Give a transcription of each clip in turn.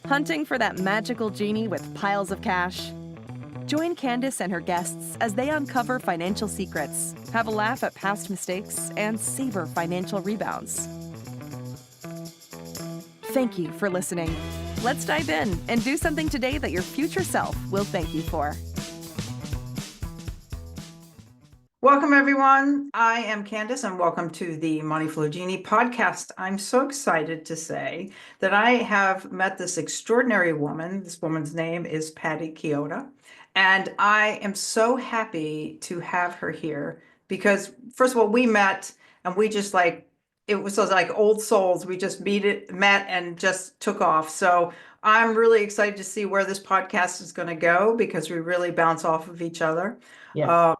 Hunting for that magical genie with piles of cash? Join Candice and her guests as they uncover financial secrets, have a laugh at past mistakes, and savor financial rebounds. Thank you for listening. Let's dive in and do something today that your future self will thank you for. Welcome, everyone. I am Candice, and welcome to the Money Flow Genie podcast. I'm so excited to say that I have met this extraordinary woman. This woman's name is Pattie Quijada, and I am so happy to have her here because, first of all, we met and we just it was like old souls. We just met and just took off. So I'm really excited to see where this podcast is going to go because we really bounce off of each other. Yeah.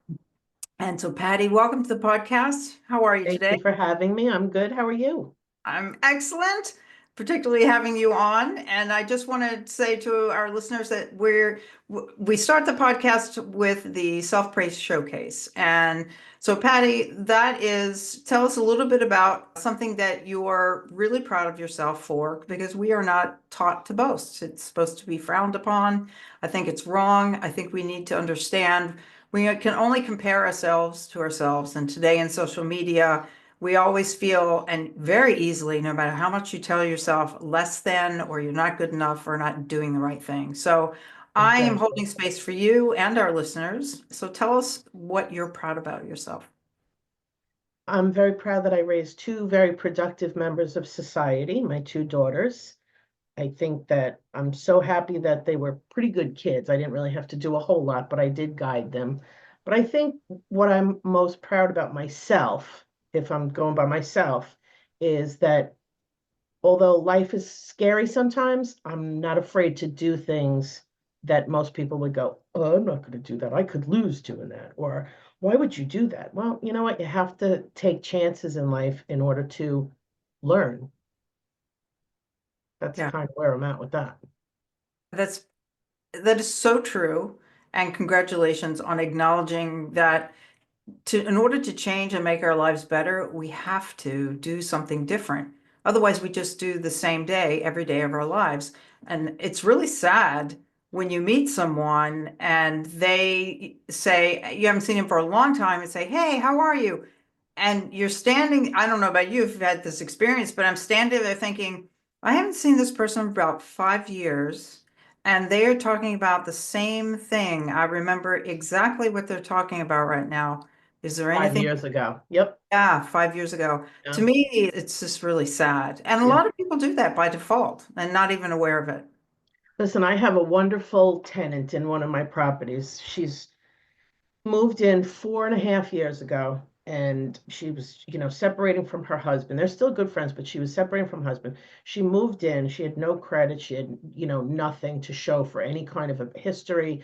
And so, Pattie, welcome to the podcast. How are you Thank today? you for having me. I'm good. How are you? I'm excellent, particularly having you on. And I just want to say to our listeners that we start the podcast with the self-praise showcase. And so, Pattie, tell us a little bit about something that you're really proud of yourself for, because we are not taught to boast. It's supposed to be frowned upon. I think it's wrong. I think we need to understand we can only compare ourselves to ourselves. And today in social media, we always feel, and very easily, no matter how much you tell yourself less than, or you're not good enough, or not doing the right thing. So I am holding space for you and our listeners. So tell us what you're proud about yourself. I'm very proud that I raised two very productive members of society, my two daughters. I think that I'm so happy that they were pretty good kids. I didn't really have to do a whole lot, but I did guide them. But I think what I'm most proud about myself, if I'm going by myself, is that although life is scary sometimes, I'm not afraid to do things that most people would go, oh, I'm not going to do that. I could lose doing that. Or why would you do that? Well, you know what? You have to take chances in life in order to learn. That's Yeah, kind of where I'm at with that. that is so true. And congratulations on acknowledging that in order to change and make our lives better, we have to do something different. Otherwise, we just do the same day every day of our lives. And it's really sad when you meet someone and they say, you haven't seen him for a long time, and say, hey, how are you? And you're standing, I don't know about you if you've had this experience, but I'm standing there thinking, I haven't seen this person for about 5 years, and they are talking about the same thing. I remember exactly what they're talking about right now. Is there 5 years ago. Yep. Yeah, 5 years ago. To Yeah. me, it's just really sad. And a Yeah. lot of people do that by default and not even aware of it. Listen, I have a wonderful tenant in one of my properties. She's moved in 4.5 years ago, and she was, separating from her husband. They're still good friends, but she was separating from her husband. She moved in, she had no credit, she had, nothing to show for any kind of a history.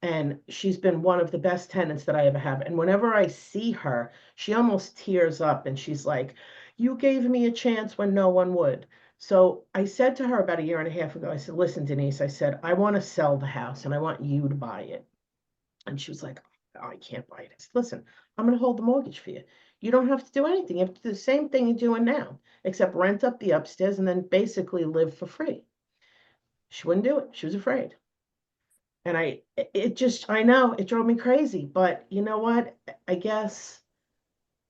And she's been one of the best tenants that I ever have. And whenever I see her, she almost tears up and she's like, you gave me a chance when no one would. So I said to her about a year and a half ago, I said, listen, Denise, I said, I want to sell the house and I want you to buy it. And she was like, oh, I can't buy it. I said, listen, I'm going to hold the mortgage for you. You don't have to do anything. You have to do the same thing you're doing now, except rent up the upstairs and then basically live for free. She wouldn't do it. She was afraid. And I know it drove me crazy, but you know what? I guess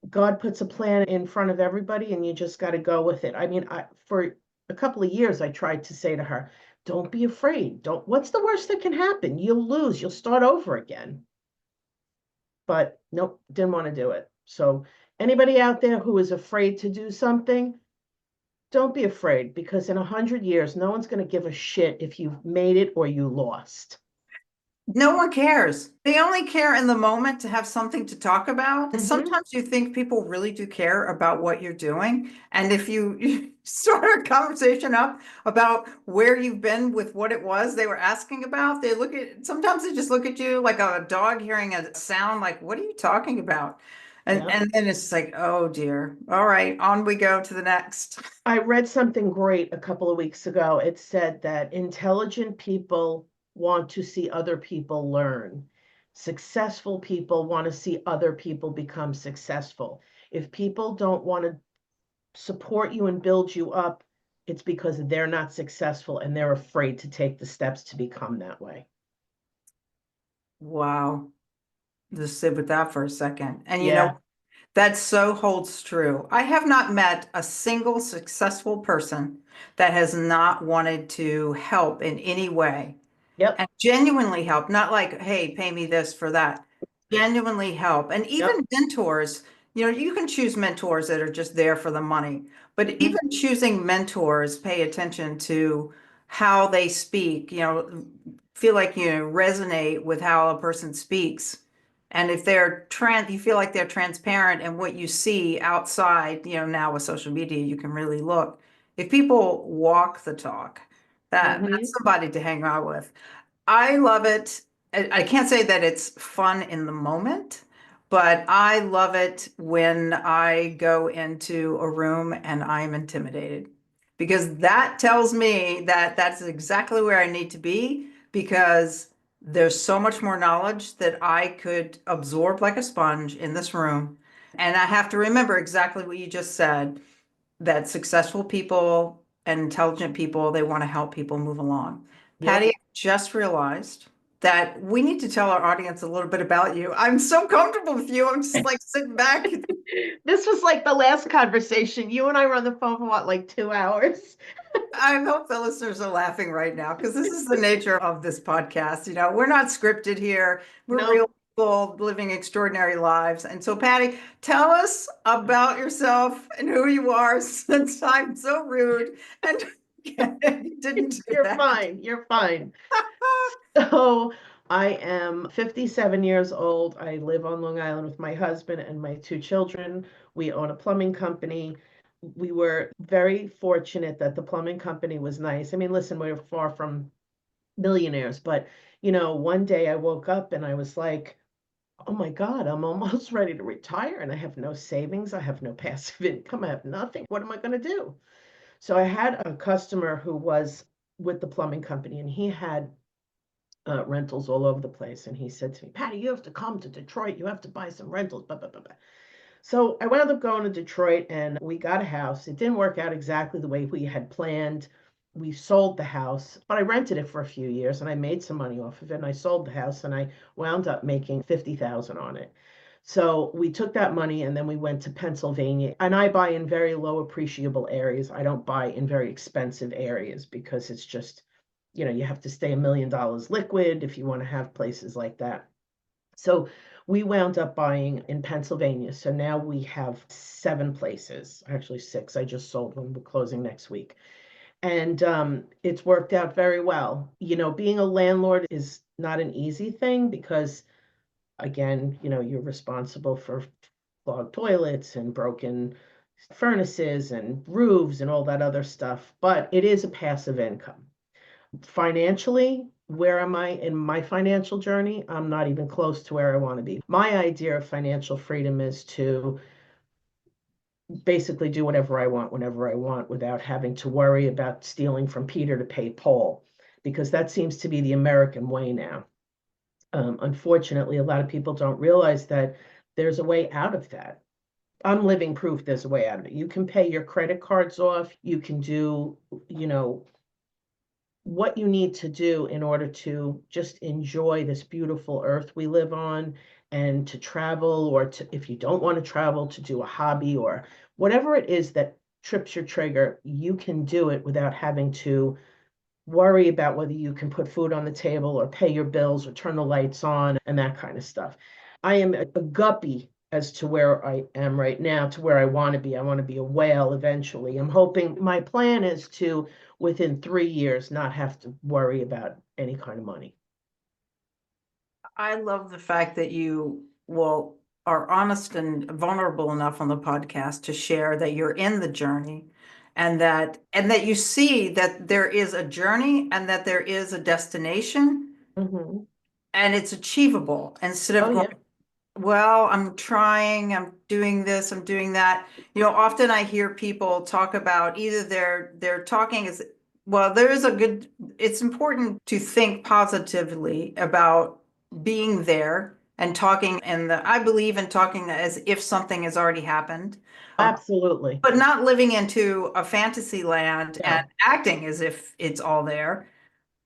God puts a plan in front of everybody and you just got to go with it. I mean, for a couple of years, I tried to say to her, don't be afraid. What's the worst that can happen? You'll lose, you'll start over again. But nope, didn't want to do it. So anybody out there who is afraid to do something, don't be afraid, because in 100 years, no one's going to give a shit if you made it or you lost. No one cares. They only care in the moment to have something to talk about. And sometimes you think people really do care about what you're doing. And if you start a conversation up about where you've been with what it was they were asking about, sometimes they just look at you like a dog hearing a sound, like, what are you talking about? Yeah. And then it's like, oh dear. All right, on we go to the next. I read something great a couple of weeks ago. It said that intelligent people want to see other people learn. Successful people want to see other people become successful. If people don't want to support you and build you up, it's because they're not successful and they're afraid to take the steps to become that way. Wow. Just sit with that for a second. And Yeah. that so holds true. I have not met a single successful person that has not wanted to help in any way Yep. and genuinely help, not like, hey, pay me this for that. Genuinely help. And Yep. even mentors, you can choose mentors that are just there for the money, but Mhm. even choosing mentors, pay attention to how they speak, feel like you resonate with how a person speaks. And if you feel like they're transparent and what you see outside, now with social media, you can really look. If people walk the talk, that's Mhm. somebody to hang out with. I love it. I can't say that it's fun in the moment, but I love it when I go into a room and I'm intimidated because that tells me that that's exactly where I need to be because there's so much more knowledge that I could absorb like a sponge in this room. And I have to remember exactly what you just said, that successful people and intelligent people, they want to help people move along. Patty, Yep. I just realized that we need to tell our audience a little bit about you. I'm so comfortable with you. I'm just like sitting back. This was like the last conversation. You and I were on the phone for what, like 2 hours? I hope the listeners are laughing right now because this is the nature of this podcast. We're not scripted here. We're real Nope. people living extraordinary lives. And so, Patty, tell us about yourself and who you are since I'm so rude and didn't do You're that. fine. You're fine. So I am 57 years old. I live on Long Island with my husband and my 2 children. We own a plumbing company. We were very fortunate that the plumbing company was nice. I mean, listen, we're far from millionaires, but one day I woke up and I was like, oh my God, I'm almost ready to retire and I have no savings. I have no passive income. I have nothing. What am I going to do? So I had a customer who was with the plumbing company and he had rentals all over the place. And he said to me, Patty, you have to come to Detroit. You have to buy some rentals. Blah, blah, blah, blah. So I wound up going to Detroit and we got a house. It didn't work out exactly the way we had planned. We sold the house, but I rented it for a few years and I made some money off of it. And I sold the house and I wound up making 50,000 on it. So we took that money and then we went to Pennsylvania. And I buy in very low appreciable areas. I don't buy in very expensive areas because it's just, you have to stay $1 million liquid if you want to have places like that. So we wound up buying in Pennsylvania. So now we have 7 places, actually 6. I just sold one. We're closing next week. And it's worked out very well. Being a landlord is not an easy thing because, again, you're responsible for clogged toilets and broken furnaces and roofs and all that other stuff. But it is a passive income. Financially, where am I in my financial journey? I'm not even close to where I want to be. My idea of financial freedom is to basically do whatever I want whenever I want without having to worry about stealing from Peter to pay Paul, because that seems to be the American way now. Unfortunately, a lot of people don't realize that there's a way out of that. I'm living proof there's a way out of it. You can pay your credit cards off. You can do, what you need to do in order to just enjoy this beautiful earth we live on and to travel, or to, if you don't want to travel, to do a hobby or whatever it is that trips your trigger, you can do it without having to worry about whether you can put food on the table or pay your bills or turn the lights on and that kind of stuff. I am a guppy as to where I am right now to where I want to be. I want to be a whale eventually. I'm hoping, my plan is to, within 3 years, not have to worry about any kind of money. I love the fact that you are honest and vulnerable enough on the podcast to share that you're in the journey and that you see that there is a journey and that there is a destination Hmm. and it's achievable instead Oh, of going, yeah. well, I'm trying, I'm doing this, I'm doing that. Often I hear people talk about either they're talking as well, it's important to think positively about being there and talking, and I believe in talking as if something has already happened, Absolutely. but not living into a fantasy land and No, acting as if it's all there,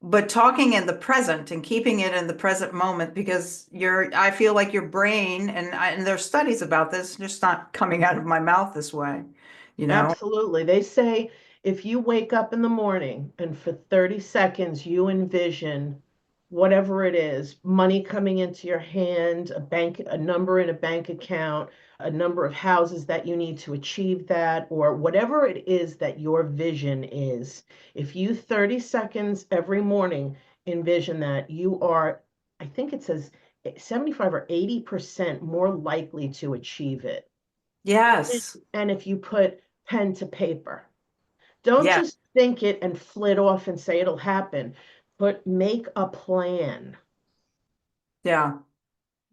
but talking in the present and keeping it in the present moment, because I feel like your brain, and there's studies about this, just not coming out of my mouth this way, you know? absolutely. They say if you wake up in the morning and for 30 seconds you envision whatever it is, money coming into your hand, a number in a bank account, a number of houses that you need to achieve that, or whatever it is that your vision is, if you 30 seconds every morning envision that, you are, I think it says 75 or 80% more likely to achieve it. Yes. And if you put pen to paper, don't Yeah. just think it and flit off and say it'll happen, but make a plan. Yeah.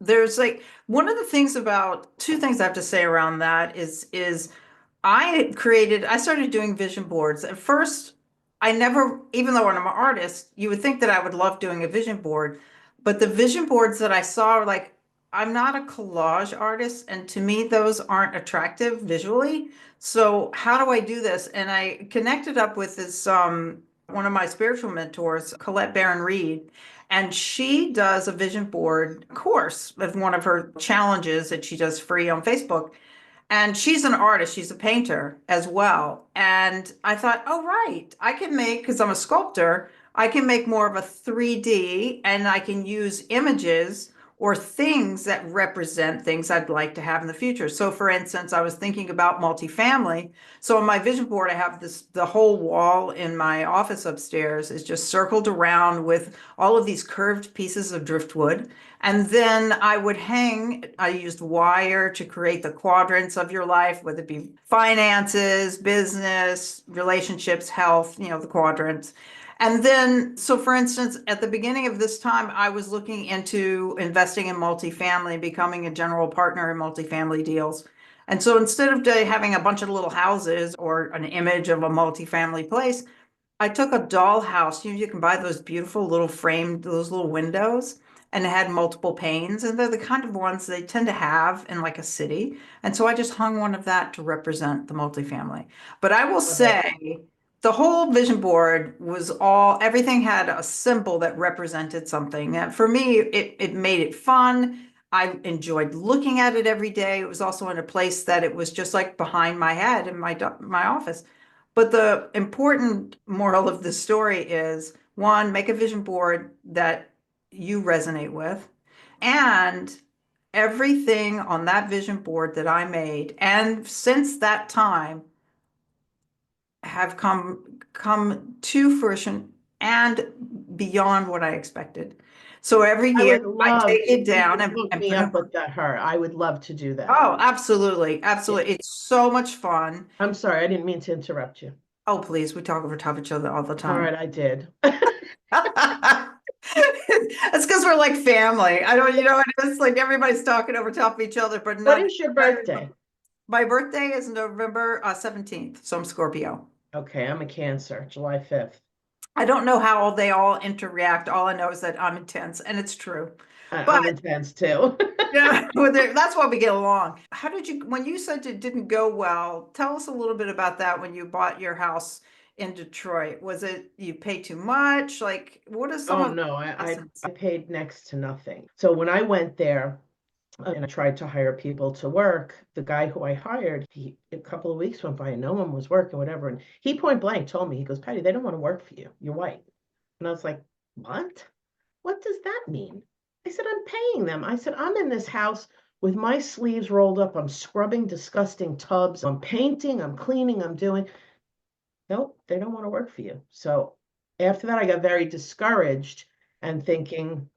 There's like one of the things about two things I have to say around that is I started doing vision boards. At first, I never, even though I'm an artist, you would think that I would love doing a vision board. But the vision boards that I saw are like, I'm not a collage artist, and to me, those aren't attractive visually. So how do I do this? And I connected up with this one of my spiritual mentors, Colette Baron Reed, and she does a vision board course with one of her challenges that she does free on Facebook. And she's an artist, she's a painter as well. And I thought, oh, right, I can make, because I'm a sculptor, I can make more of a 3D, and I can use images or things that represent things I'd like to have in the future. So for instance, I was thinking about multifamily. So on my vision board, I have the whole wall in my office upstairs is just circled around with all of these curved pieces of driftwood. And then I used wire to create the quadrants of your life, whether it be finances, business, relationships, health, the quadrants. And then, so for instance, at the beginning of this time, I was looking into investing in multifamily, becoming a general partner in multifamily deals. And so instead of having a bunch of little houses or an image of a multifamily place, I took a dollhouse. You can buy those beautiful little framed, those little windows, and it had multiple panes. And they're the kind of ones they tend to have in like a city. And so I just hung one of that to represent the multifamily. But I will Love it. say the whole vision board was everything had a symbol that represented something. And for me, it made it fun. I enjoyed looking at it every day. It was also in a place that it was just like behind my head in my office. But the important moral of the story is one, make a vision board that you resonate with. And everything on that vision board that I made, and since that time, have come to fruition and beyond what I expected. So every I year would I love take if it you down could and, hook and me put up them. with her. I would love to do that. Oh, absolutely. Yeah. Absolutely. It's so much fun. I'm sorry, I didn't mean to interrupt you. Oh, please, we talk over top of each other all the All time. right, I did. It's because we're like family. I don't, it's like everybody's talking over top of each other, but What not. is your birthday? My birthday is November 17th, so I'm Scorpio. Okay, I'm a Cancer, July 5th. I don't know how they all interact. All I know is that I'm intense, and it's true. But I'm intense too. yeah, that's why we get along. How did you, when you said it didn't go well, tell us a little bit about that when you bought your house in Detroit. Was it you paid too much? Like, what are some Oh of no, the lessons? I paid next to nothing. So when I went there and I tried to hire people to work, the guy who I hired, a couple of weeks went by and no one was working, whatever. And he point blank told me, he goes, Patty, they don't want to work for you. You're white. And I was like, what? What does that mean? I said, I'm paying them. I said, I'm in this house with my sleeves rolled up. I'm scrubbing disgusting tubs. I'm painting, I'm cleaning, I'm doing. Nope, they don't want to work for you. So after that, I got very discouraged and thinking,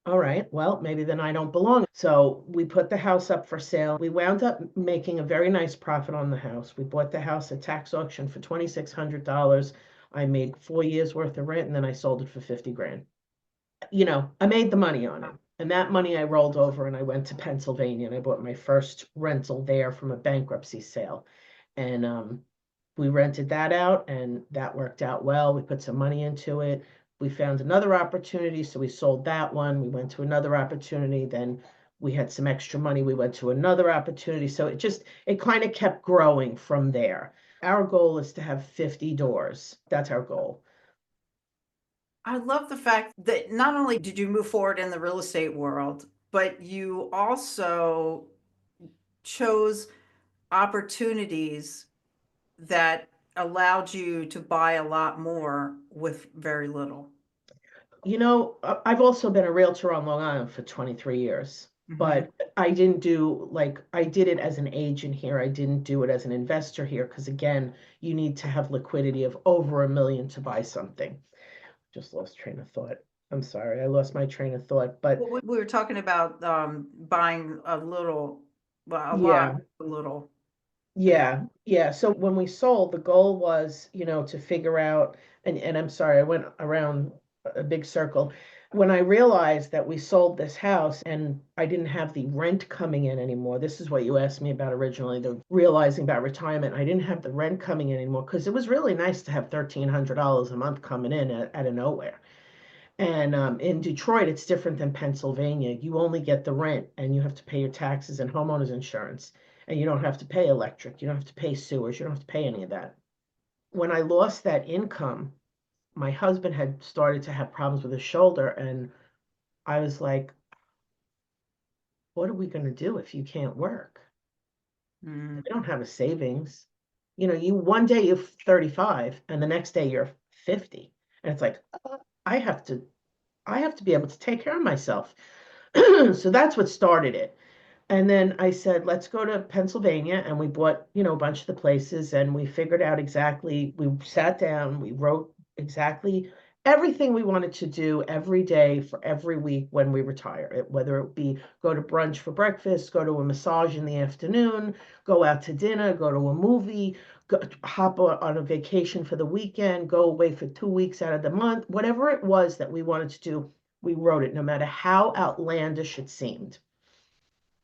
all right, well, maybe then I don't belong. So we put the house up for sale. We wound up making a very nice profit on the house. We bought the house at tax auction for $2,600. I made 4 years worth of rent and then I sold it for 50 grand. I made the money on it. And that money I rolled over and I went to Pennsylvania and I bought my first rental there from a bankruptcy sale. And we rented that out and that worked out well. We put some money into it. We found another opportunity, so we sold that one. We went to another opportunity. Then we had some extra money. We went to another opportunity. So it kind of kept growing from there. Our goal is to have 50 doors. That's our goal. I love the fact that not only did you move forward in the real estate world, but you also chose opportunities that allowed you to buy a lot more with very little. I've also been a realtor on Long Island for 23 years, but I did it as an agent here. I didn't do it as an investor here because, again, you need to have liquidity of over $1 million to buy something. Just lost train of thought. I'm sorry, I lost my train of thought, but Well, we were talking about buying a little, well, a lot, yeah. a little. Yeah. So when we sold, the goal was, to figure out, and I'm sorry, I went around a big circle. When I realized that we sold this house and I didn't have the rent coming in anymore, this is what you asked me about originally, the realizing about retirement. I didn't have the rent coming in anymore because it was really nice to have $1,300 a month coming in out of nowhere. And in Detroit, it's different than Pennsylvania. You only get the rent and you have to pay your taxes and homeowners insurance. And you don't have to pay electric. You don't have to pay sewers. You don't have to pay any of that. When I lost that income, my husband had started to have problems with his shoulder. And I was like, what are we going to do if you can't work? Mm. We don't have a savings. One day you're 35 and the next day you're 50. And it's like, I have to I have to be able to take care of myself. So that's what started it. And then I said, let's go to Pennsylvania. And we bought, a bunch of the places and we figured out exactly, we sat down, we wrote exactly everything we wanted to do every day for every week when we retire. Whether it be go to brunch for breakfast, go to a massage in the afternoon, go out to dinner, go to a movie, hop on a vacation for the weekend, go away for 2 weeks out of the month, whatever it was that we wanted to do, we wrote it, no matter how outlandish it seemed.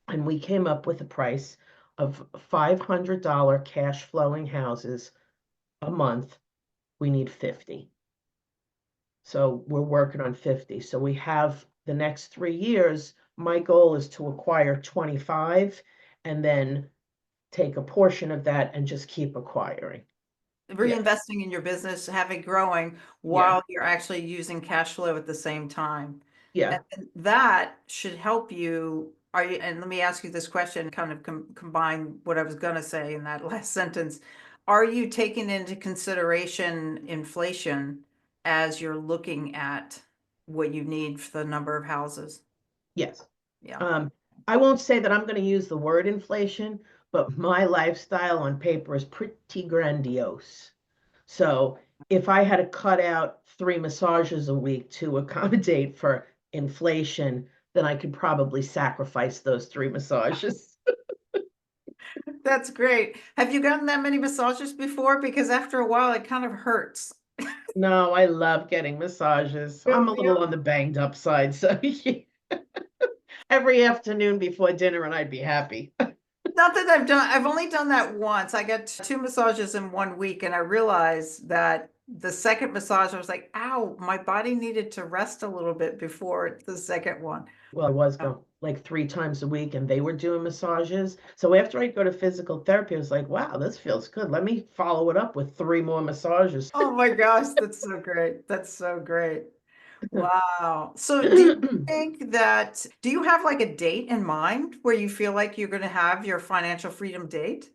And we came up with a price of $500 cash flowing houses a month. We need 50. So we're working on 50. So we have the next 3 years. My goal is to acquire 25 and then take a portion of that and just keep acquiring. Yeah. Reinvesting in your business, have it growing while you're actually using cash flow at the same time. Yeah. And that should help you. And let me ask you this question, kind of combine what I was going to say in that last sentence. Are you taking into consideration inflation as you're looking at what you need for the number of houses? Yes. Yeah. I won't say that I'm going to use the word inflation, but my lifestyle on paper is pretty grandiose. So if I had to cut out 3 massages a week to accommodate for inflation, then I could probably sacrifice those 3 massages. That's great. Have you gotten that many massages before? Because after a while, it kind of hurts. No, I love getting massages. I'm a little on the banged up side, so every afternoon before dinner and I'd be happy. Not that I've only done that once. I got 2 massages in 1 week, and I realized that the second massage, I was like, ow, my body needed to rest a little bit before the second one. Well, I was going like 3 times a week and they were doing massages. So after I go to physical therapy, I was like, wow, this feels good. Let me follow it up with 3 more massages. Oh my gosh, that's so great. That's so great. Wow. So do you think that, do you have like a date in mind where you feel like you're going to have your financial freedom date?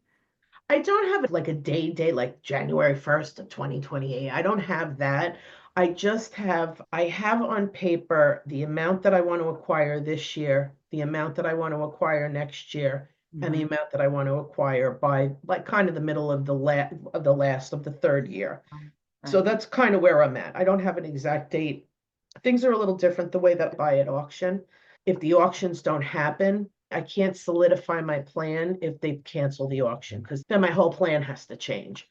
I don't have like a day like January 1st of 2028. I don't have that. I have on paper the amount that I want to acquire this year, the amount that I want to acquire next year, and the amount that I want to acquire by like kind of the middle of the third year. So Right. that's kind of where I'm at. I don't have an exact date. Things are a little different the way that I buy at auction. If the auctions don't happen, I can't solidify my plan if they cancel the auction because then my whole plan has to change.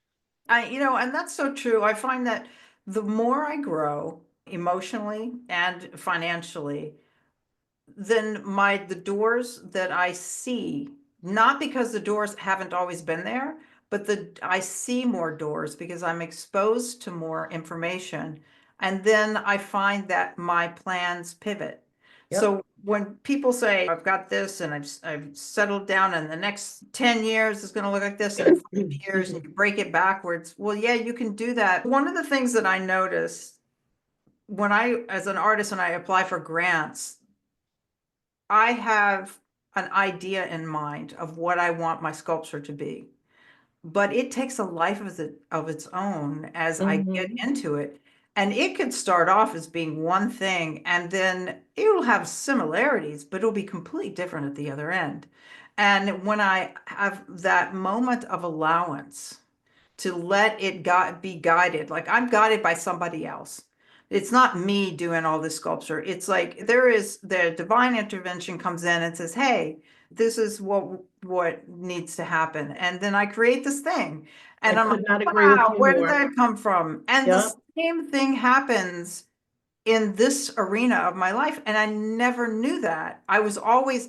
And that's so true. I find that the more I grow emotionally and financially, then the doors that I see, not because the doors haven't always been there, but I see more doors because I'm exposed to more information. And then I find that my plans pivot. Yep. So when people say, I've got this and I've settled down and the next 10 years is going to look like this and 5 years, and you break it backwards. Well, yeah, you can do that. One of the things that I noticed when as an artist, when I apply for grants, I have an idea in mind of what I want my sculpture to be, but it takes a life of its own as I get Mhm. into it. And it could start off as being one thing, and then it'll have similarities, but it'll be completely different at the other end. And when I have that moment of allowance to let it be guided, like I'm guided by somebody else. It's not me doing all this sculpture. It's like there is the divine intervention comes in and says, "Hey, this is what needs to happen." And then I create this thing. I And I'm like, could not agree with "Wow, you where did more. that come from?" And the Yep. same thing happens in this arena of my life. And I never knew that. I was always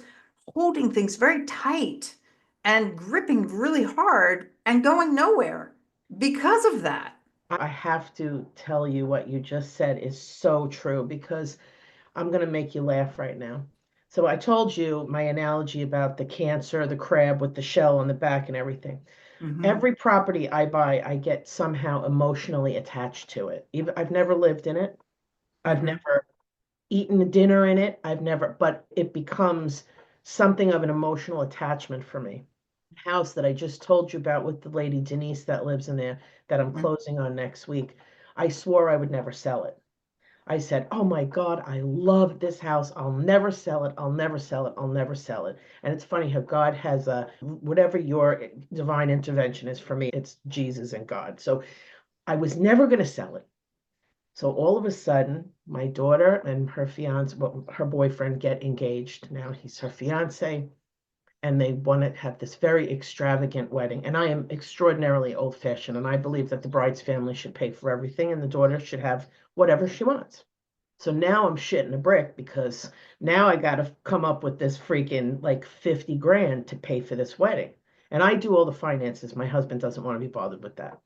holding things very tight and gripping really hard and going nowhere because of that. I have to tell you what you just said is so true because I'm going to make you laugh right now. So I told you my analogy about the cancer, the crab with the shell on the back and everything. Mm-hmm. Every property I buy, I get somehow emotionally attached to it. Even I've never lived in it. I've Mm-hmm. never eaten dinner in it. But it becomes something of an emotional attachment for me. House that I just told you about with the lady Denise that lives in there that I'm closing on next week. I swore I would never sell it. I said, "Oh my God, I love this house. I'll never sell it. I'll never sell it. I'll never sell it." And it's funny how God has whatever your divine intervention is for me, it's Jesus and God. So I was never going to sell it. So all of a sudden, my daughter and her fiance, well, her boyfriend get engaged. Now he's her fiance, and they want to have this very extravagant wedding. And I am extraordinarily old fashioned, and I believe that the bride's family should pay for everything, and the daughter should have whatever she wants. So now I'm shitting a brick because now I got to come up with this freaking like 50 grand to pay for this wedding. And I do all the finances. My husband doesn't want to be bothered with that.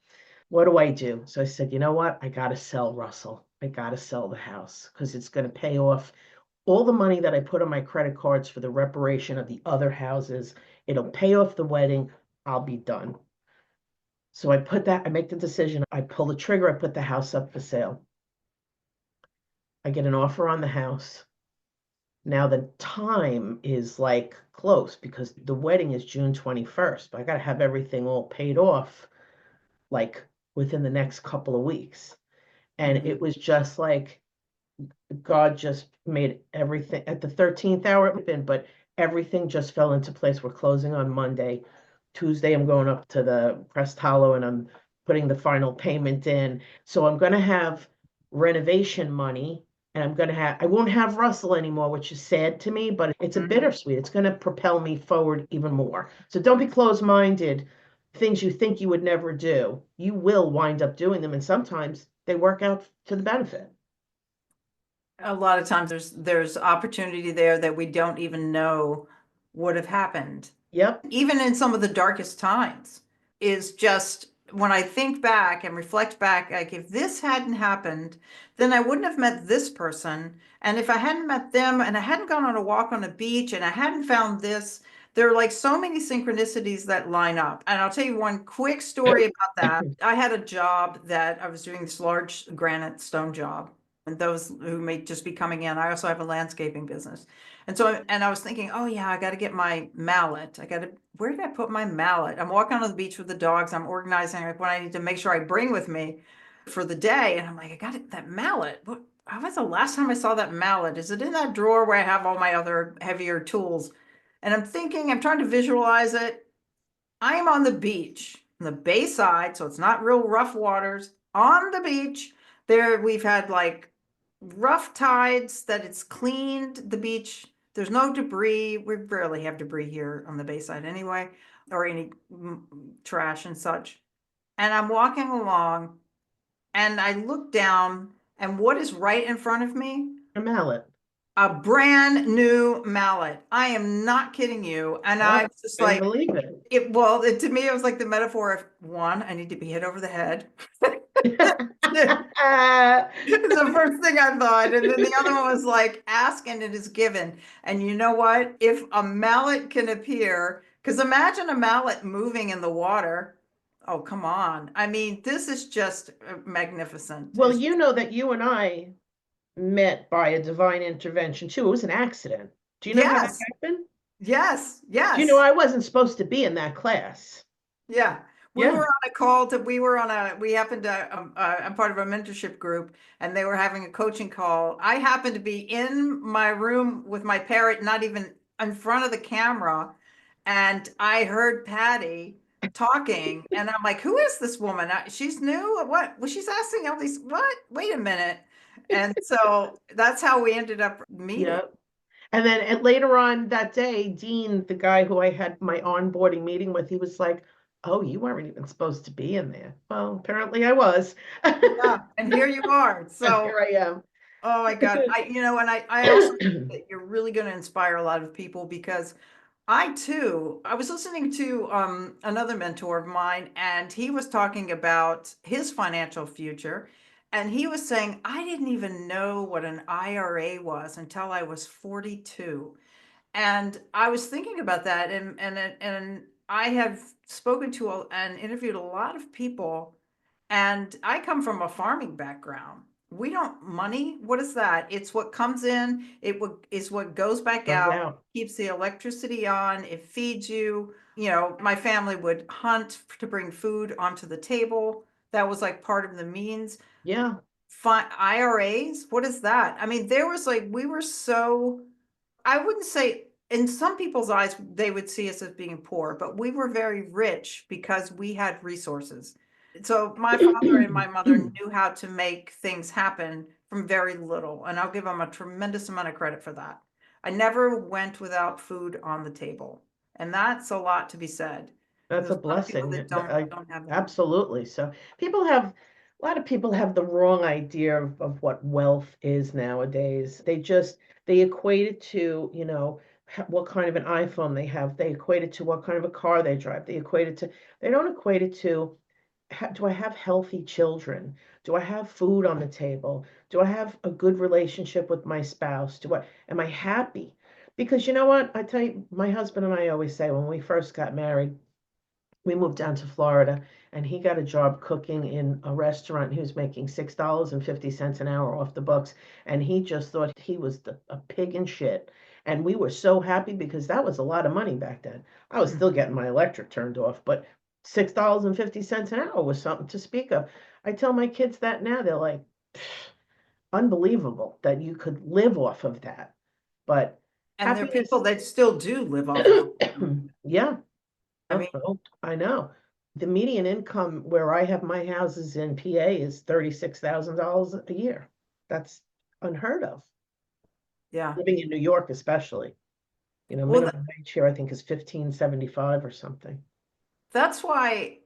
What do I do? So I said, you know what? I got to sell Russell. I got to sell the house because it's going to pay off all the money that I put on my credit cards for the reparation of the other houses. It'll pay off the wedding. I'll be done. So I make the decision. I pull the trigger. I put the house up for sale. I get an offer on the house. Now the time is like close because the wedding is June 21st, but I got to have everything all paid off like within the next couple of weeks. And Mm-hmm. it was just like God just made everything at the 13th hour, but everything just fell into place. We're closing on Monday. Tuesday, I'm going up to the Crest Hollow and I'm putting the final payment in. So I'm going to have renovation money and I won't have Russell anymore, which is sad to me, but it's a bittersweet. It's going to propel me forward even more. So don't be closed-minded. Things you think you would never do, you will wind up doing them. And sometimes they work out to the benefit. A lot of times there's opportunity there that we don't even know would have happened. Yep. Even in some of the darkest times, is just when I think back and reflect back, like if this hadn't happened, then I wouldn't have met this person. And if I hadn't met them and I hadn't gone on a walk on a beach and I hadn't found this, there are like so many synchronicities that line up. And I'll tell you one quick story about that. I had a job that I was doing this large granite stone job. And those who may just be coming in, I also have a landscaping business. And so, and I was thinking, oh yeah, I got to get my mallet. Where did I put my mallet? I'm walking on the beach with the dogs. I'm organizing like what I need to make sure I bring with me for the day. And I'm like, I got that mallet. How was the last time I saw that mallet? Is it in that drawer where I have all my other heavier tools? And I'm trying to visualize it. I am on the beach, on the bayside, so it's not real rough waters, on the beach. There, we've had like rough tides that it's cleaned the beach. There's no debris. We rarely have debris here on the bayside anyway, or any trash and such. And I'm walking along and I look down, and what is right in front of me? A mallet. A brand new mallet. I am not kidding you. And I Yep. was just I like, believe it. to me, it was like the metaphor of one, I need to be hit over the head. It's the first thing I thought. And then the other one was like, ask and it is given. And you know what? If a mallet can appear, because imagine a mallet moving in the water. Oh, come on. I mean, this is just magnificent. Well, you know that you and I met by a divine intervention too. It was an accident. Do you know how that Yes, happened? yes, Do you know yes. I wasn't supposed to be in that class? Yeah. We were Yeah. on a call to, we were on a, we happened to, I'm part of a mentorship group and they were having a coaching call. I happened to be in my room with my parrot, not even in front of the camera. And I heard Patty talking and I'm like, who is this woman? She's new. What? Well, she's asking all these, what? Wait a minute. And so that's how we ended up meeting. Yeah. And then later on that day, Dean, the guy who I had my onboarding meeting with, he was like, "Oh, you weren't even supposed to be in there." Well, apparently I was. Yeah. And here you are. And So here I am. oh my God. I also think that you're really going to inspire a lot of people because I too, I was listening to another mentor of mine and he was talking about his financial future. And he was saying, I didn't even know what an IRA was until I was 42. And I was thinking about that and I have spoken to and interviewed a lot of people and I come from a farming background. We don't money. What is that? It's what comes in. Is what goes back Goes out, out. keeps the electricity on. It feeds you. You know, my family would hunt to bring food onto the table. That was like part of the means. Yeah, IRAs, what is that? I mean, there was like, we were so, I wouldn't say, in some people's eyes, they would see us as being poor, but we were very rich because we had resources. So my father and my mother knew how to make things happen from very little, and I'll give them a tremendous amount of credit for that. I never went without food on the table, and that's a lot to be said. that's There's a a lot of people blessing. that don't have that. Absolutely. So a lot of people have the wrong idea of what wealth is nowadays. They equate it to, what kind of an iPhone they have. They equate it to what kind of a car they drive. They don't equate it to, do I have healthy children? Do I have food on the table? Do I have a good relationship with my spouse? Am I happy? Because you know what? I tell you, my husband and I always say when we first got married, we moved down to Florida and he got a job cooking in a restaurant. He was making $6.50 an hour off the books. And he just thought he was a pig in shit. And we were so happy because that was a lot of money back then. I was still getting my electric turned off, but $6.50 an hour was something to speak of. I tell my kids that now, they're like, unbelievable that you could live off of that. But And there are happiness, people that still do live off of it. yeah. I mean, Oh, I know. The median income where I have my houses in PA is $36,000 a year. That's unheard of. yeah. Living in New York, especially. Well, Minimum wage here, I think, is 15.75 or something. that's why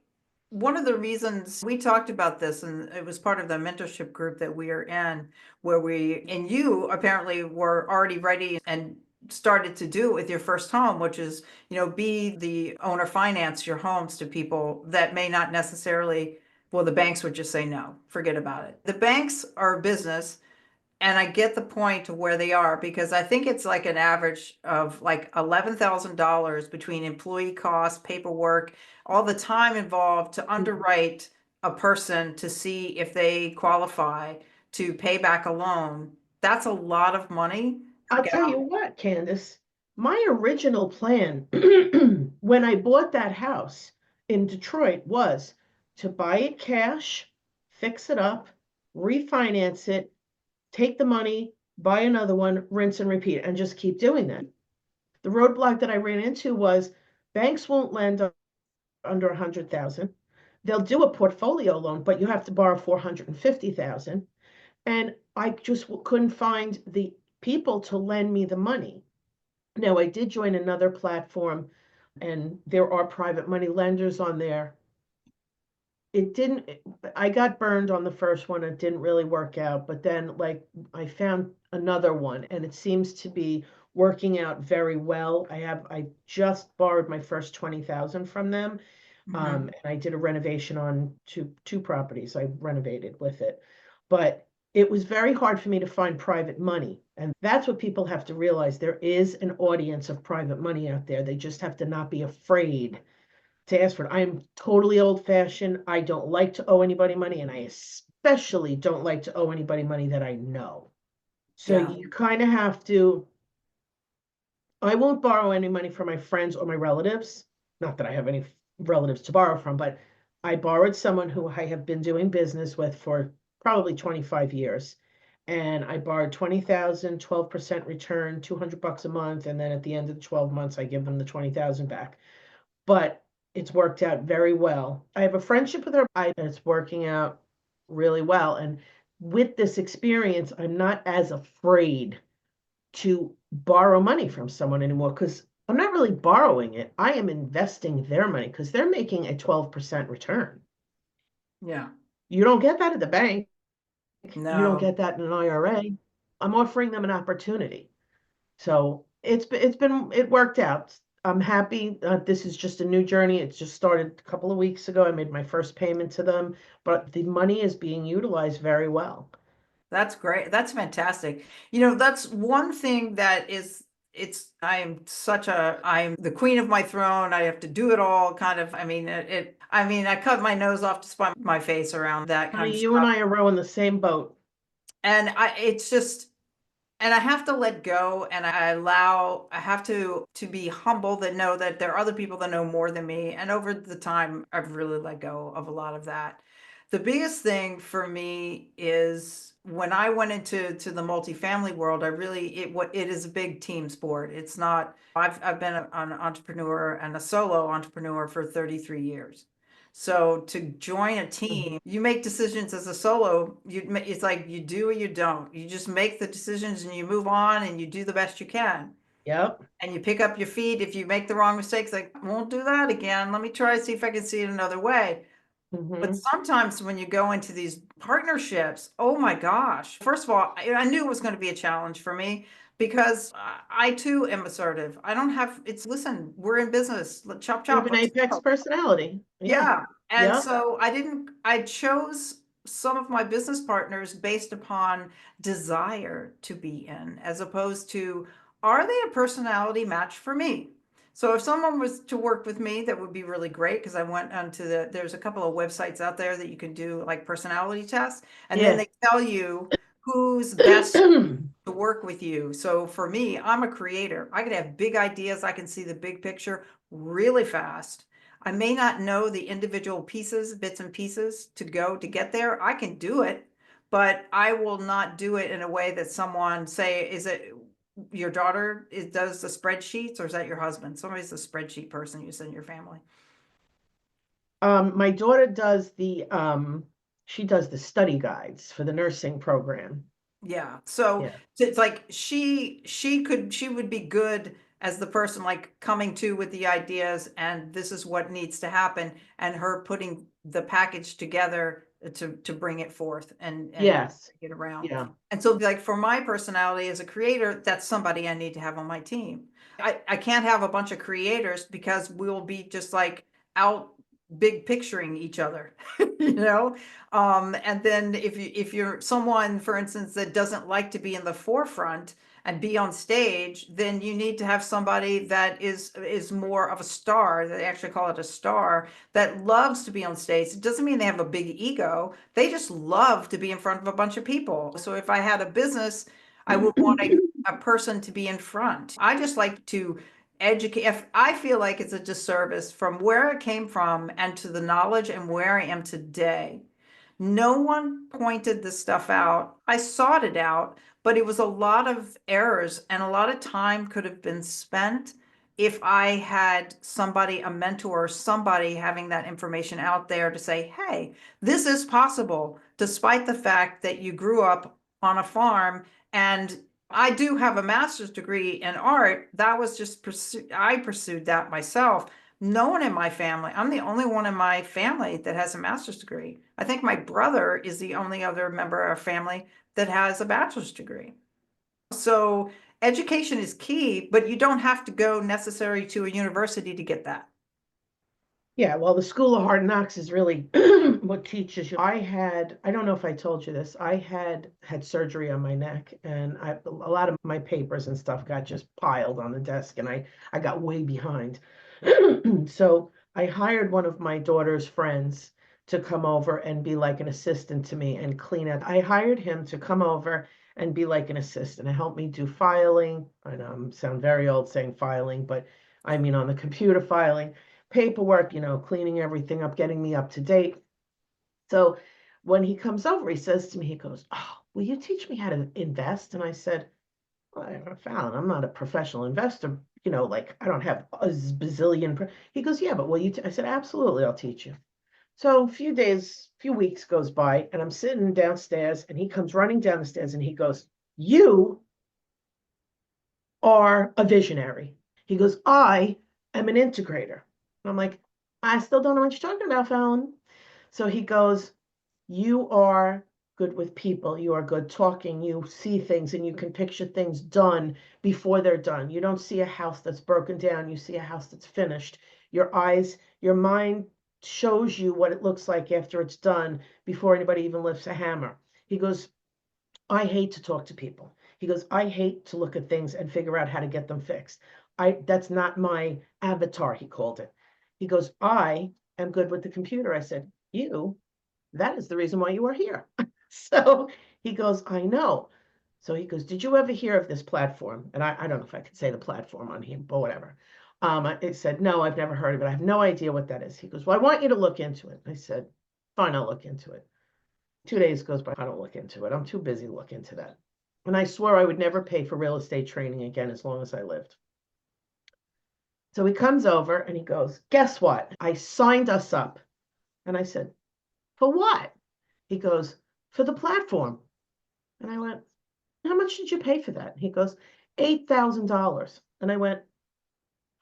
one of the reasons we talked about this, and it was part of the mentorship group that we are in, where and you apparently were already ready and started to do it with your first home, which is, be the owner finance your homes to people that may not necessarily, well, the banks would just say, no, forget about it. The banks are a business. And I get the point of where they are because I think it's like an average of like $11,000 between employee costs, paperwork, all the time involved to underwrite a person to see if they qualify to pay back a loan. That's a lot of money. I'll tell you what, Candice, my original plan when I bought that house in Detroit was to buy it cash, fix it up, refinance it, take the money, buy another one, rinse and repeat, and just keep doing that. The roadblock that I ran into was banks won't lend under 100,000. They'll do a portfolio loan, but you have to borrow 450,000. And I just couldn't find the people to lend me the money. Now, I did join another platform, and there are private money lenders on there. It didn't, I got burned on the first one. It didn't really work out. But then, like, I found another one, and it seems to be working out very well. I just borrowed my first 20,000 from them. Mhm. And I did a renovation on two properties. I renovated with it. but it was very hard for me to find private money. And that's what people have to realize. There is an audience of private money out there. They just have to not be afraid to ask for it. I am totally old fashioned. I don't like to owe anybody money, and I especially don't like to owe anybody money that I know. So Yeah. you kind of have to, I won't borrow any money from my friends or my relatives. Not that I have any relatives to borrow from, but I borrowed someone who I have been doing business with for probably 25 years. And I borrowed 20,000, 12% return, $200 a month. And then at the end of the 12 months, I give them the 20,000 back. But it's worked out very well. I have a friendship with her. It's working out really well. And with this experience, I'm not as afraid to borrow money from someone anymore because I'm not really borrowing it. I am investing their money because they're making a 12% return. Yeah. You don't get that at the bank. You don't No. get that in an IRA. I'm offering them an opportunity. So it worked out. I'm happy. This is just a new journey. It's just started a couple of weeks ago. I made my first payment to them, but the money is being utilized very well. That's great. That's fantastic. That's one thing that is, I'm the queen of my throne. I have to do it all kind of. I cut my nose off to spite my face around that kind Honey, of you and stuff. I are rowing the same boat. And it's just, and I have to let go, and I have to be humble, that know that there are other people that know more than me. And over the time, I've really let go of a lot of that. The biggest thing for me is when I went into the multifamily world, it is a big team sport. It's not, I've been an entrepreneur and a solo entrepreneur for 33 years. So to join a team, you make decisions as a solo. It's like you do or you don't. You just make the decisions and you move on and you do the best you can. Yep. And you pick up your feet if you make the wrong mistakes. Like, I won't do that again. Let me try to see if I can see it another way. But Mm-hmm. sometimes when you go into these partnerships, oh my gosh. First of all, I knew it was going to be a challenge for me because I too am assertive. I don't have, listen, we're in business. Chop, You have chop, an let's apex go. personality. Yeah. Yeah. And Yep. so I chose some of my business partners based upon desire to be in, as opposed to, are they a personality match for me? So if someone was to work with me, that would be really great, because I went onto there's a couple of websites out there that you can do like personality tests, and then Yeah. they tell you who's best to work with you. So for me, I'm a creator. I could have big ideas. I can see the big picture really fast. I may not know the individual pieces, bits and pieces to get there. I can do it, but I will not do it in a way that someone say, is it your daughter does the spreadsheets, or is that your husband? Somebody's the spreadsheet person you said in your family. My daughter does she does the study guides for the nursing program. Yeah. So Yeah. it's like she would be good as the person, like, coming to with the ideas, and this is what needs to happen, and her putting the package together to bring it forth and Yes. get around. Yeah. And so, like, for my personality as a creator, that's somebody I need to have on my team. I can't have a bunch of creators, because we'll be just like out big picturing each other, you know? And then if you're someone, for instance, that doesn't like to be in the forefront and be on stage, then you need to have somebody that is more of a star. They actually call it a star, that loves to be on stage. It doesn't mean they have a big ego. They just love to be in front of a bunch of people. So if I had a business, I would want a person to be in front. I just like to educate. If I feel like it's a disservice from where I came from and to the knowledge and where I am today. No one pointed this stuff out. I sought it out, but it was a lot of errors, and a lot of time could have been spent if I had somebody, a mentor, somebody having that information out there to say, hey, this is possible, despite the fact that you grew up on a farm. And I do have a master's degree in art. That was just I pursued that myself. No one in my family, I'm the only one in my family that has a master's degree. I think my brother is the only other member of our family that has a bachelor's degree. So education is key, but you don't have to go necessarily to a university to get that. Yeah, well, the School of Hard Knocks is really what teaches you. I don't know if I told you this, I had surgery on my neck, and a lot of my papers and stuff got just piled on the desk, and I got way behind. So I hired one of my daughter's friends to come over and be like an assistant to me and clean up. I hired him to come over and be like an assistant and help me do filing. I know I sound very old saying filing, but I mean on the computer filing, paperwork, cleaning everything up, getting me up to date. So when he comes over, he says to me, he goes, "Oh, will you teach me how to invest?" And I said, "Well, Fallon, I'm not a professional investor. Like I don't have a bazillion. He goes, "Yeah, but will you?" I said, "Absolutely, I'll teach you." So few weeks goes by, and I'm sitting downstairs, and he comes running down the stairs, and he goes, "You are a visionary." He goes, "I am an integrator." And I'm like, "I still don't know what you're talking about, Fallon." So he goes, "You are good with people. You are good talking. You see things and you can picture things done before they're done. You don't see a house that's broken down. You see a house that's finished. Your mind shows you what it looks like after it's done before anybody even lifts a hammer." He goes, "I hate to talk to people." He goes, "I hate to look at things and figure out how to get them fixed. That's not my avatar," he called it. He goes, "I am good with the computer." I said, that is the reason why you are here." So he goes, "I know." So he goes, "Did you ever hear of this platform?" And I don't know if I could say the platform on here, but whatever. It said, "No, I've never heard of it. I have no idea what that is." He goes, "Well, I want you to look into it." I said, "Fine, I'll look into it." 2 days goes by, I don't look into it. I'm too busy to look into that. And I swore I would never pay for real estate training again as long as I lived. So he comes over and he goes, "Guess what? I signed us up." And I said, "For what?" He goes, "For the platform." And I went, "How much did you pay for that?" He goes, $8,000. And I went,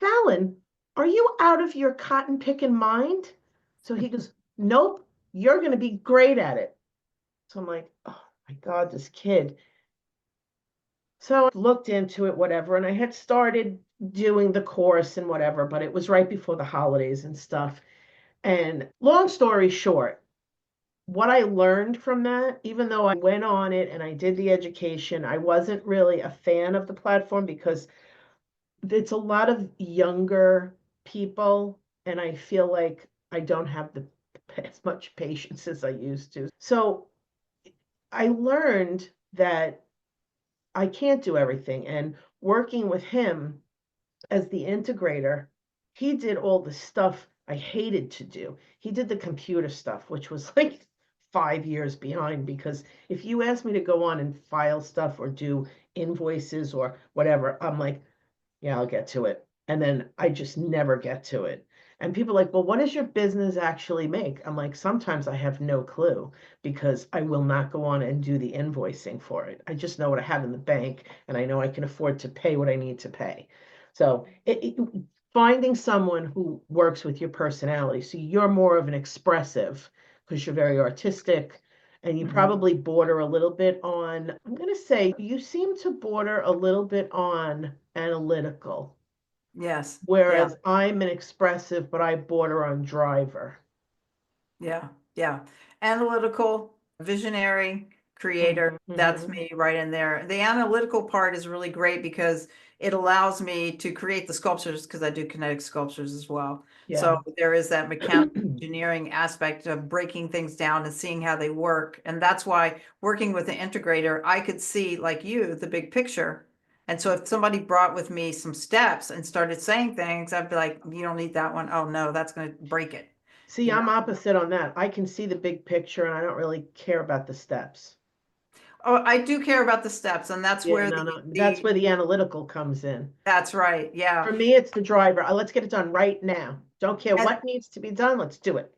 "Fallon, are you out of your cotton picking mind?" So he goes, "Nope, you're going to be great at it." So I'm like, "Oh my God, this kid." So I looked into it, whatever, and I had started doing the course and whatever, but it was right before the holidays and stuff. And long story short, what I learned from that, even though I went on it and I did the education, I wasn't really a fan of the platform because it's a lot of younger people, and I feel like I don't have as much patience as I used to. So I learned that I can't do everything. And working with him as the integrator, he did all the stuff I hated to do. He did the computer stuff, which was like 5 years behind because if you ask me to go on and file stuff or do invoices or whatever, I'm like, "Yeah, I'll get to it." And then I just never get to it. And people are like, "Well, what does your business actually make?" I'm like, "Sometimes I have no clue because I will not go on and do the invoicing for it. I just know what I have in the bank and I know I can afford to pay what I need to pay." So finding someone who works with your personality. So you're more of an expressive because you're very artistic and you probably border a little bit on, I'm going to say you seem to border a little bit on analytical, Yes. Yeah. whereas I'm an expressive, but I border on driver. Yeah. Yeah. Analytical, visionary, creator. That's Mhm. me right in there. The analytical part is really great because it allows me to create the sculptures because I do kinetic sculptures as well. So Yeah. there is that mechanical engineering aspect of breaking things down and seeing how they work. And that's why working with an integrator, I could see, like you, the big picture. And so if somebody brought with me some steps and started saying things, I'd be like, "You don't need that one. Oh no, that's going to break it." See, You know? I'm opposite on that. I can see the big picture and I don't really care about the steps. Oh, I do care about the steps, and that's Yeah, where no, no. That's where the analytical comes in. that's right. Yeah. For me, it's the driver. Let's get it done right now. Don't care And what needs to be done. Let's do it.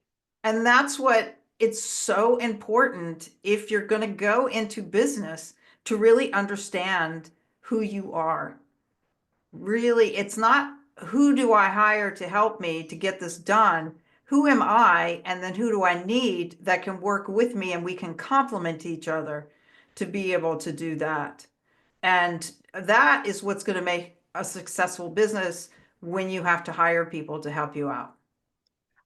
that's what it's so important if you're going to go into business to really understand who you are. Really, it's not who do I hire to help me to get this done? Who am I? And then who do I need that can work with me and we can complement each other to be able to do that? And that is what's going to make a successful business when you have to hire people to help you out.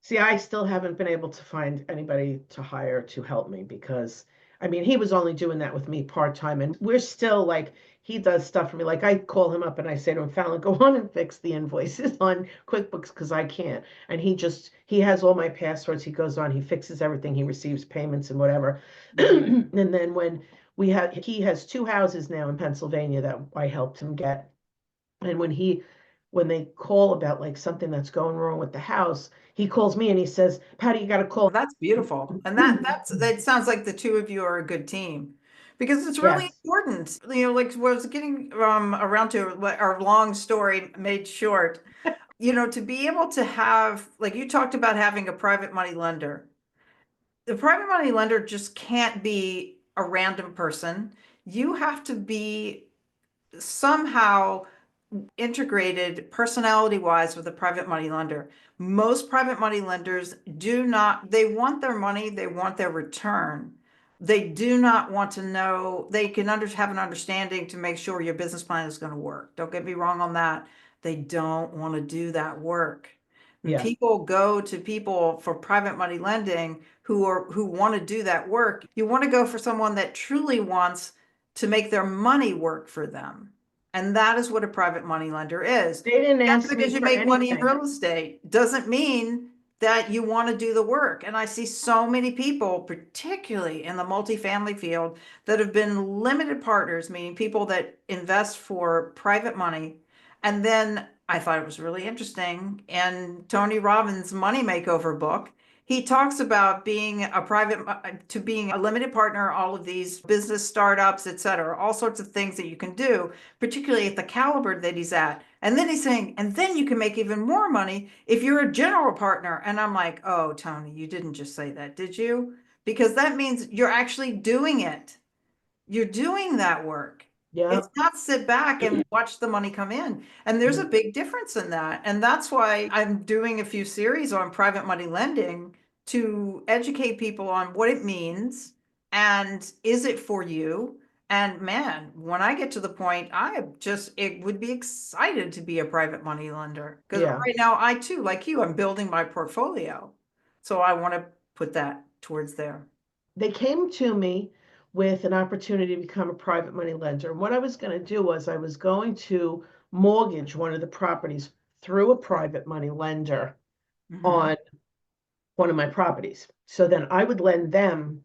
See, I still haven't been able to find anybody to hire to help me because I mean, he was only doing that with me part-time and we're still like he does stuff for me. Like I call him up and I say to him, Fallon, go on and fix the invoices on QuickBooks because I can't. And he has all my passwords. He goes on, he fixes everything, he receives payments and whatever. Mhm. And then when he has two houses now in Pennsylvania that I helped him get. And when they call about like something that's going wrong with the house, he calls me and he says, Patty, you got to call. Well, that's beautiful. And that sounds like the two of you are a good team because it's really Yes. important. You know, like was getting around to what our long story made short, you know, to be able to have, like you talked about having a private money lender. The private money lender just can't be a random person. You have to be somehow integrated personality wise with a private money lender. Most private money lenders do not, they want their money, they want their return. They do not want to know, they can have an understanding to make sure your business plan is going to work. Don't get me wrong on that. They don't want to do that work. And Yeah. people go to people for private money lending who want to do that work. You want to go for someone that truly wants to make their money work for them. And that is what a private money lender is. They didn't Just ask me because you for make money in anything. real estate doesn't mean that you want to do the work. And I see so many people, particularly in the multifamily field, that have been limited partners, meaning people that invest for private money. And then I thought it was really interesting. In Tony Robbins' Money Makeover book, he talks about being a to being a limited partner, all of these business startups, et cetera, all sorts of things that you can do, particularly at the caliber that he's at. And then he's saying, and then you can make even more money if you're a general partner. And I'm like, oh, Tony, you didn't just say that, did you? Because that means you're actually doing it. You're doing that work. Yeah. It's not sit back and watch the money come in. And there's a big difference in that. And that's why I'm doing a few series on private money lending to educate people on what it means and is it for you? And man, when I get to the point, it would be excited to be a private money lender. Because Yeah. right now, I too, like you, I'm building my portfolio. So I want to put that towards there. They came to me with an opportunity to become a private money lender. And what I was going to do was I was going to mortgage one of the properties through a private money lender Mhm. on one of my properties. So then I would lend them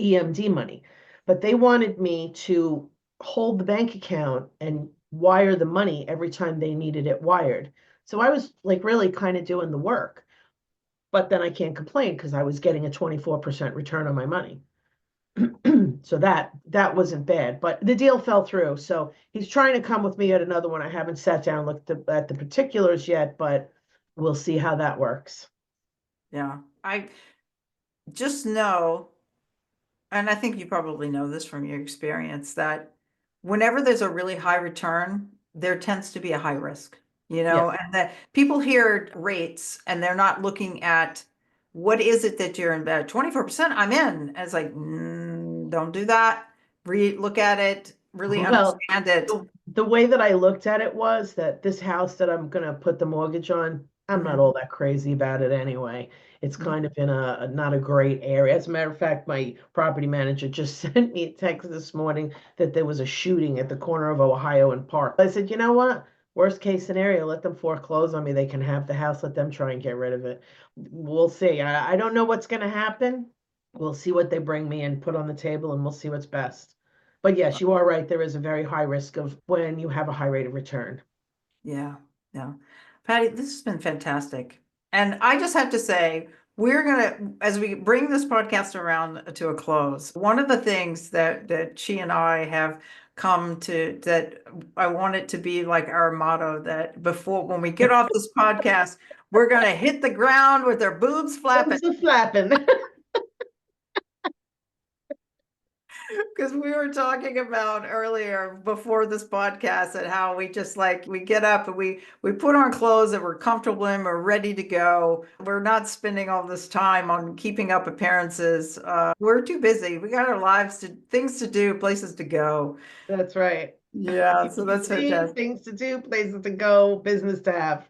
EMD money, but they wanted me to hold the bank account and wire the money every time they needed it wired. So I was like really kind of doing the work, but then I can't complain because I was getting a 24% return on my money. So that wasn't bad, but the deal fell through. So he's trying to come with me at another one. I haven't sat down and looked at the particulars yet, but we'll see how that works. Yeah. I just know, and I think you probably know this from your experience, that whenever there's a really high return, there tends to be a high risk, you know, Yes. and that people hear rates and they're not looking at what is it that you're in bed. 24%, I'm in. And it's like, don't do that. Look at it, really Well, understand it. the way that I looked at it was that this house that I'm gonna put the mortgage on, I'm not Mhm. all that crazy about it anyway. It's Mhm. kind of in not a great area. As a matter of fact, my property manager just sent me a text this morning that there was a shooting at the corner of Ohio and Park. I said, you know what? Worst case scenario, let them foreclose on me. They can have the house, let them try and get rid of it. We'll see. I don't know what's gonna happen. We'll see what they bring me and put on the table, and we'll see what's best. But yes, you are right. There is a very high risk of when you have a high rate of return. Yeah, yeah. Patty, this has been fantastic. And I just have to say, we're gonna, as we bring this podcast around to a close, one of the things that she and I have come to, that I want it to be like our motto, that before when we get off this podcast, we're gonna hit the ground with our boobs flapping. Who's the flapping? Because we were talking about earlier before this podcast and how we just like we get up and we put on clothes that we're comfortable in, we're ready to go. We're not spending all this time on keeping up appearances. We're too busy. We got our lives to things to do, places to go. That's right. Yeah, You so keep that's seeing fantastic. things to do, places to go, business to have.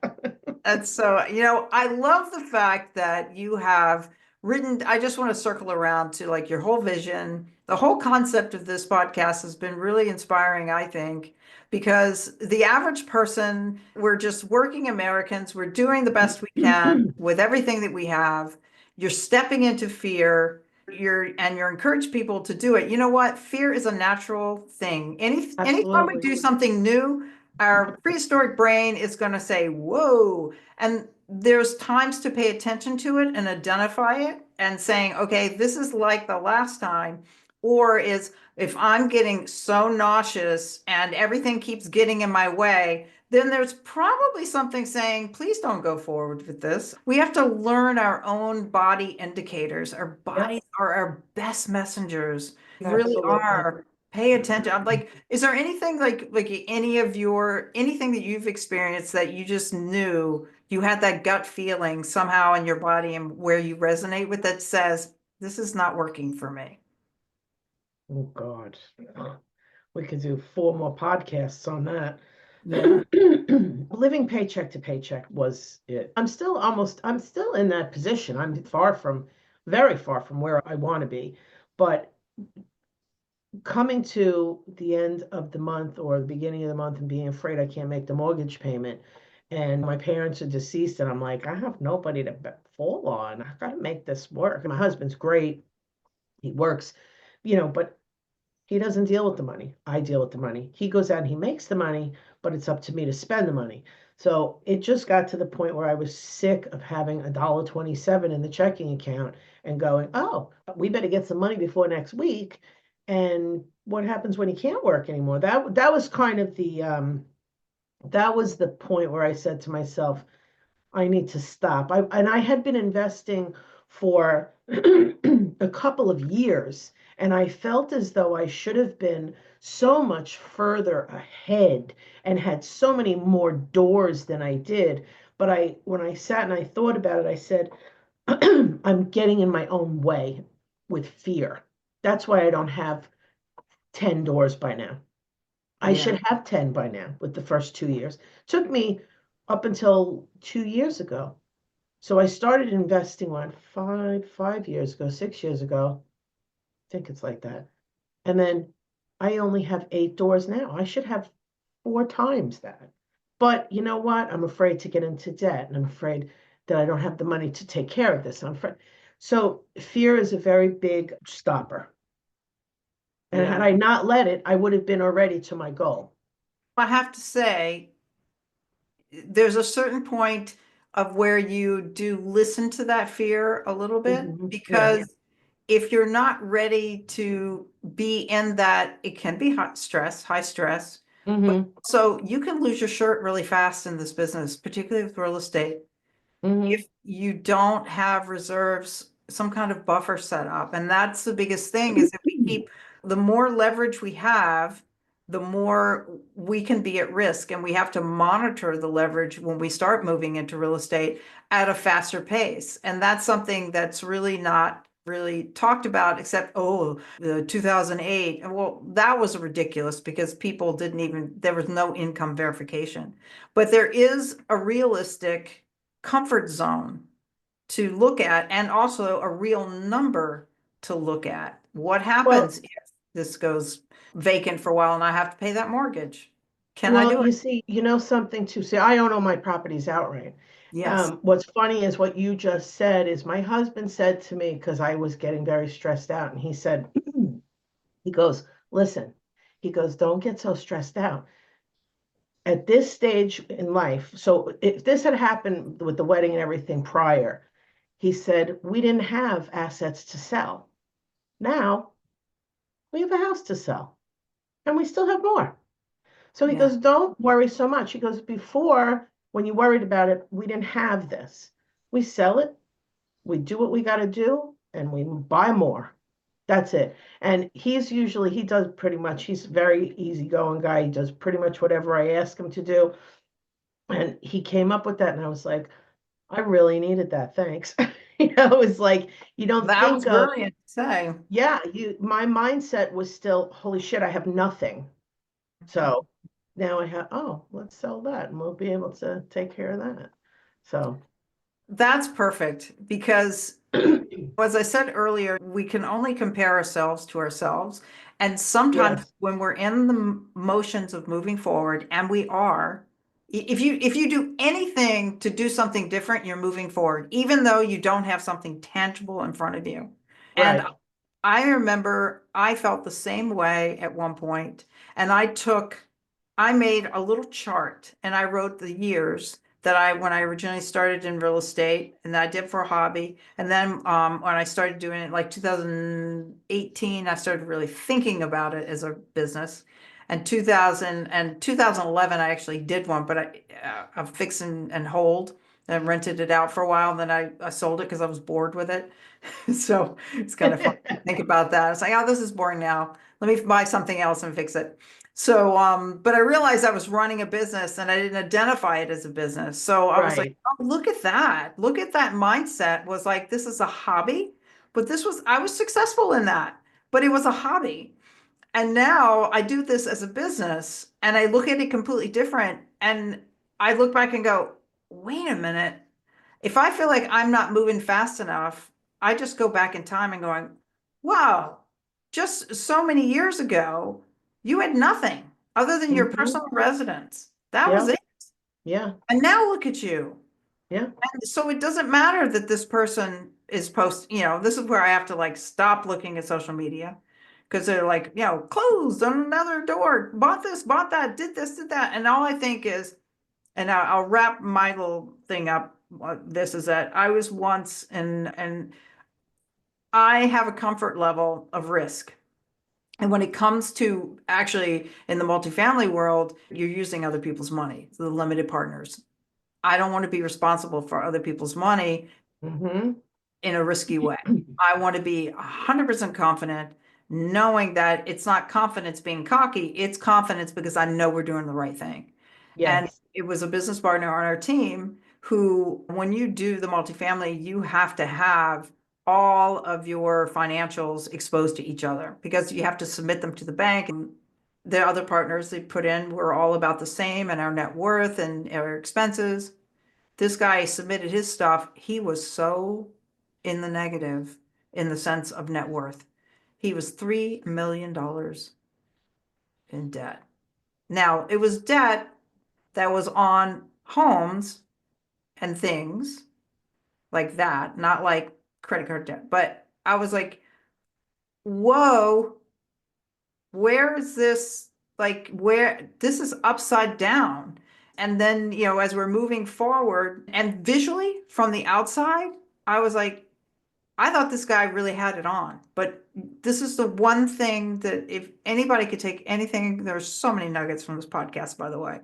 And so, I love the fact that you have written, I just want to circle around to like your whole vision. The whole concept of this podcast has been really inspiring, I think, because the average person, we're just working Americans, we're doing the best we can with everything that we have. You're stepping into fear. You're encourage people to do it. You know what? Fear is a natural thing. Anytime we Absolutely. do something new, our prehistoric brain is going to say, whoa. And there's times to pay attention to it and identify it and saying, okay, this is like the last time. Or is if I'm getting so nauseous and everything keeps getting in my way, then there's probably something saying, please don't go forward with this. We have to learn our own body indicators. Our Yep, bodies are our best messengers. They really absolutely. are. Pay attention. I'm like, is there anything like anything that you've experienced that you just knew you had that gut feeling somehow in your body and where you resonate with that says, this is not working for me? Oh God. We could do 4 more podcasts on that. Yeah. Living paycheck to paycheck was it. I'm still in that position. Very far from where I want to be. But coming to the end of the month or the beginning of the month and being afraid I can't make the mortgage payment, and my parents are deceased, and I'm like, I have nobody to fall on. I got to make this work. And my husband's great. He works, but he doesn't deal with the money. I deal with the money. He goes out and he makes the money, but it's up to me to spend the money. So it just got to the point where I was sick of having $1.27 in the checking account and going, oh, we better get some money before next week. And what happens when he can't work anymore? That was kind of that was the point where I said to myself, I need to stop. I had been investing for a couple of years, and I felt as though I should have been so much further ahead and had so many more doors than I did. But when I sat and I thought about it, I said, I'm getting in my own way with fear. That's why I don't have 10 doors by now. I Yeah. should have 10 by now with the first 2 years. Took me up until 2 years ago. So I started investing on 5 years ago, 6 years ago. I think it's like that. And then I only have 8 doors now. I should have 4 times that. But you know what? I'm afraid to get into debt, and I'm afraid that I don't have the money to take care of this. I'm afraid. So fear is a very big stopper. And had Yeah. I not let it, I would have been already to my goal. I have to say, there's a certain point of where you do listen to that fear a little bit Yeah. because if you're not ready to be in that, it can be high stress, but Hmm. so you can lose your shirt really fast in this business, particularly with real estate. If Hmm. you don't have reserves, some kind of buffer set up. And that's the biggest thing is that we keep, the more leverage we have, the more we can be at risk. And we have to monitor the leverage when we start moving into real estate at a faster pace. And that's something that's really not really talked about except, oh, the 2008. Well, that was ridiculous because people didn't even, there was no income verification. But there is a realistic comfort zone to look at and also a real number to look at. What Well, happens if this goes vacant for a while and I have to pay that mortgage? Can I Well, do it? you see, something too. See, I own all my properties outright. Yes. What's funny is what you just said is my husband said to me, because I was getting very stressed out, and he said, he goes, listen, he goes, don't get so stressed out. At this stage in life, so if this had happened with the wedding and everything prior, he said, we didn't have assets to sell. Now we have a house to sell, and we still have more. So he Yeah. goes, don't worry so much. He goes, before, when you worried about it, we didn't have this. We sell it, we do what we got to do, and we buy more. That's it. And he does pretty much, he's a very easygoing guy. He does pretty much whatever I ask him to do. And he came up with that, and I was like, I really needed that. Thanks. It was like, you don't That was think of, brilliant to say. yeah, my mindset was still, holy shit, I have nothing. So now I have, oh, let's sell that and we'll be able to take care of that. So, That's perfect because, as I said earlier, we can only compare ourselves to ourselves. And sometimes yes, when we're in the motions of moving forward, and we are, if you do anything to do something different, you're moving forward, even though you don't have something tangible in front of you. And right. I remember I felt the same way at one point, and I made a little chart and I wrote the years that when I originally started in real estate, and I did for a hobby. And then when I started doing it like 2018, I started really thinking about it as a business. And 2011, I actually did one, but I fix and hold and rented it out for a while. And then I sold it because I was bored with it. So it's kind of fun to think about that. It's like, oh, this is boring now. Let me buy something else and fix it. So, but I realized I was running a business and I didn't identify it as a business. So I was like, Right. oh, look at that. Look at that mindset was like, this is a hobby, but I was successful in that, but it was a hobby. And now I do this as a business and I look at it completely different. And I look back and go, wait a minute. If I feel like I'm not moving fast enough, I just go back in time and going, wow, just so many years ago, you had nothing other than your Hmm. personal residence. That was Yeah, it. yeah, And now look at you. yeah. And so it doesn't matter that this person is this is where I have to like stop looking at social media because they're like, closed on another door, bought this, bought that, did this, did that. And all I think is, and I'll wrap my little thing up. This is that I was once, and I have a comfort level of risk. And when it comes to actually in the multifamily world, you're using other people's money, the limited partners. I don't want to be responsible for other people's money Hmm. in a risky way. I want to be 100% confident, knowing that it's not confidence being cocky, it's confidence because I know we're doing the right thing. And Yes. it was a business partner on our team who, when you do the multifamily, you have to have all of your financials exposed to each other because you have to submit them to the bank. And the other partners they put in were all about the same, and our net worth and our expenses. This guy submitted his stuff. He was so in the negative in the sense of net worth. He was $3 million in debt. Now, it was debt that was on homes and things like that, not like credit card debt. But I was like, whoa, where is this? Like, where this is upside down. And then, as we're moving forward and visually from the outside, I was like, I thought this guy really had it on. But this is the one thing that if anybody could take anything, there's so many nuggets from this podcast, by the way.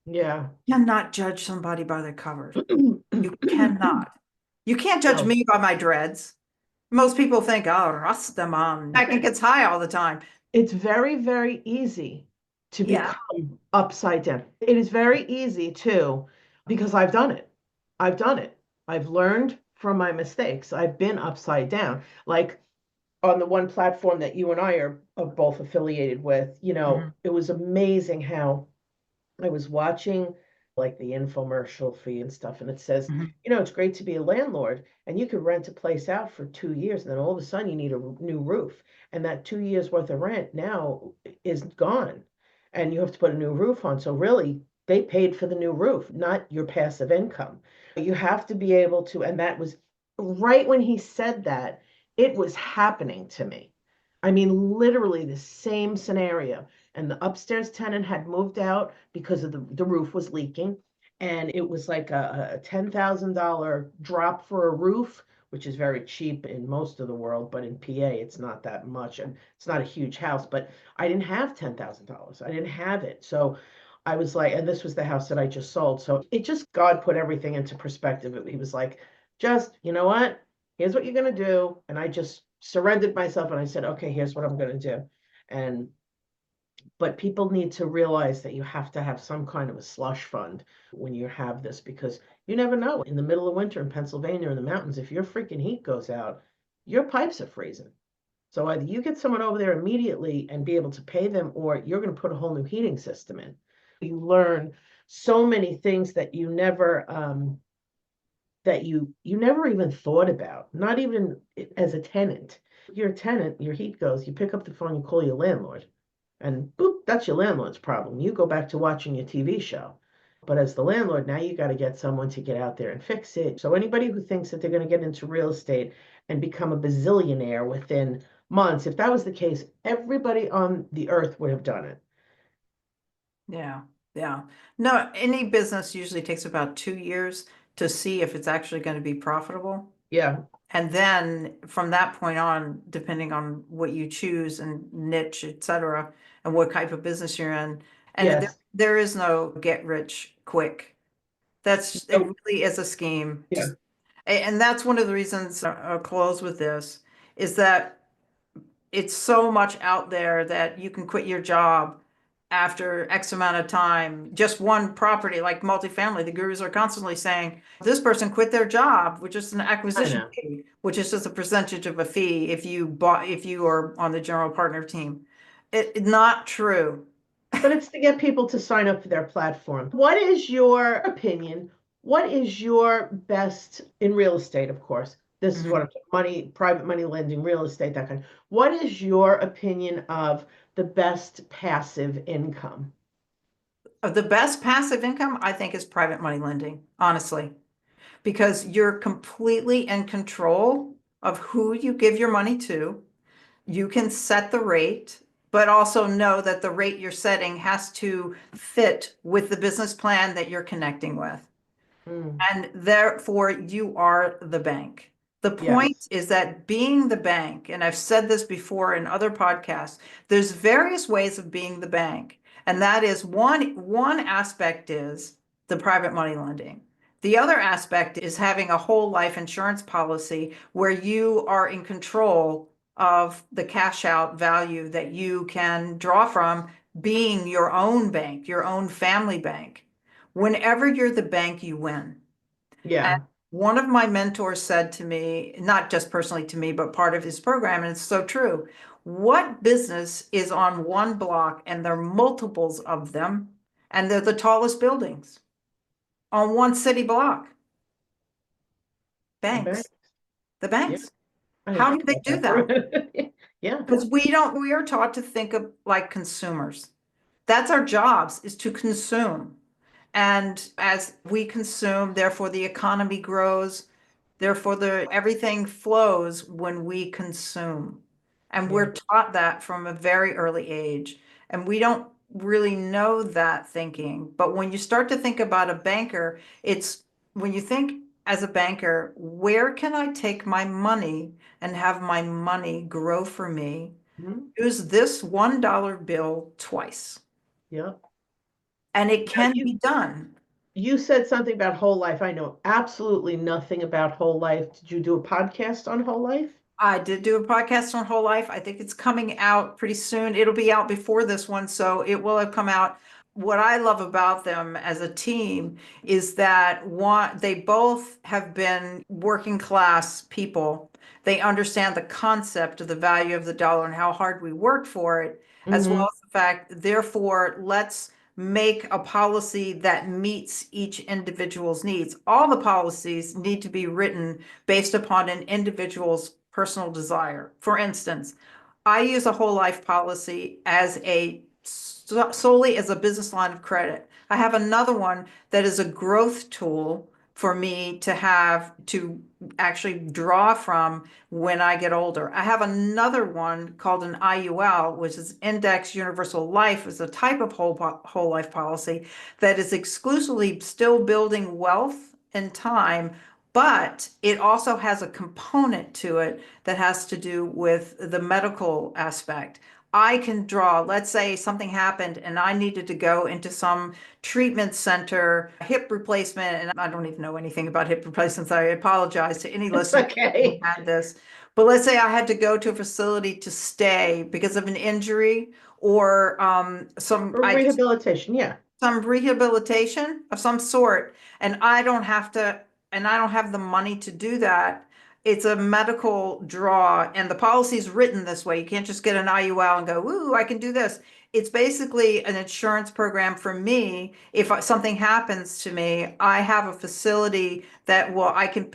Yeah. You cannot judge somebody by their covers. You cannot. You can't judge No, me by my dreads. Most people think, oh, Rastaman. It gets high all the time. it's very, very easy to Yeah. become upside down. It is very easy too, because I've done it. I've done it. I've learned from my mistakes. I've been upside down. Like on the one platform that you and I are both affiliated with, Mhm. it was amazing how I was watching like the infomercial fee and stuff, and it says, Mhm. it's great to be a landlord and you could rent a place out for 2 years, and then all of a sudden you need a new roof. And that 2 years worth of rent now is gone. And you have to put a new roof on. So really, they paid for the new roof, not your passive income. You have to be able to, and that was right when he said that, it was happening to me. I mean, literally the same scenario. And the upstairs tenant had moved out because of the roof was leaking. And it was like a $10,000 drop for a roof, which is very cheap in most of the world, but in PA, it's not that much. And it's not a huge house, but I didn't have $10,000. I didn't have it. So I was like, and this was the house that I just sold. So it just, God put everything into perspective. He was like, just, you know what? Here's what you're going to do. And I just surrendered myself and I said, okay, here's what I'm going to do. And but people need to realize that you have to have some kind of a slush fund when you have this, because you never know. In the middle of winter in Pennsylvania in the mountains, if your freaking heat goes out, your pipes are freezing. So either you get someone over there immediately and be able to pay them, or you're going to put a whole new heating system in. You learn so many things that you never you never even thought about, not even as a tenant. You're a tenant, your heat goes, you pick up the phone, you call your landlord, and boop, that's your landlord's problem. You go back to watching your TV show. But as the landlord, now you got to get someone to get out there and fix it. So anybody who thinks that they're going to get into real estate and become a bazillionaire within months, if that was the case, everybody on the earth would have done it. Yeah, yeah. No, any business usually takes about 2 years to see if it's actually going to be profitable. Yeah. And then from that point on, depending on what you choose and niche, et cetera, and what type of business you're in, and Yes. there is no get rich quick. It Nope. really is a scheme. Yeah. And that's one of the reasons I'll close with this, is that it's so much out there that you can quit your job after X amount of time. Just one property, like multifamily, the gurus are constantly saying this person quit their job, which is an acquisition fee, which is just a percentage of a fee if you are on the general partner team. Not true. But it's to get people to sign up for their platform. What is your opinion? What is your best in real estate, of course? This is what I'm talking money, private money lending, real estate, that kind. What is your opinion of the best passive income? The best passive income, I think, is private money lending, honestly, because you're completely in control of who you give your money to. You can set the rate, but also know that the rate you're setting has to fit with the business plan that you're connecting with. And therefore, you are the bank. The point Yes. is that being the bank, and I've said this before in other podcasts, there's various ways of being the bank. And that is one aspect is the private money lending. The other aspect is having a whole life insurance policy where you are in control of the cash out value that you can draw from, being your own bank, your own family bank. Whenever you're the bank, you win. And Yeah. one of my mentors said to me, not just personally to me, but part of his program, and it's so true. What business is on one block and there are multiples of them, and they're the tallest buildings on one city block? The bank. Banks. The Yeah. banks. I didn't How think do they about do that for a that? minute. Yeah. Because we are taught to think of like consumers. That's our jobs, is to consume. And as we consume, therefore the economy grows, therefore everything flows when we consume. And Yeah. we're taught that from a very early age. And we don't really know that thinking. But when you start to think about a banker, it's when you think as a banker, where can I take my money and have my money grow for me? Mhm. Use this $1 bill twice. Yeah. And it Now, can be done. you said something about whole life. I know absolutely nothing about whole life. Did you do a podcast on whole life? I did do a podcast on whole life. I think it's coming out pretty soon. It'll be out before this one, so it will have come out. What I love about them as a team is that they both have been working class people. They understand the concept of the value of the dollar and how hard we work for it, as well Hmm. as the fact, therefore, let's make a policy that meets each individual's needs. All the policies need to be written based upon an individual's personal desire. For instance, I use a whole life policy solely as a business line of credit. I have another one that is a growth tool for me to actually draw from when I get older. I have another one called an IUL, which is Index Universal Life, is a type of whole life policy that is exclusively still building wealth and time, but it also has a component to it that has to do with the medical aspect. I can draw, let's say something happened and I needed to go into some treatment center, hip replacement, and I don't even know anything about hip replacements. I apologize to any It's listeners who okay. had this. But let's say I had to go to a facility to stay because of an injury or Or rehabilitation, yeah. some rehabilitation of some sort, and I don't have the money to do that. it's a medical draw, and the policy is written this way. You can't just get an IUL and go, ooh, I can do this. It's basically an insurance program for me. If something happens to me, I have a facility that I can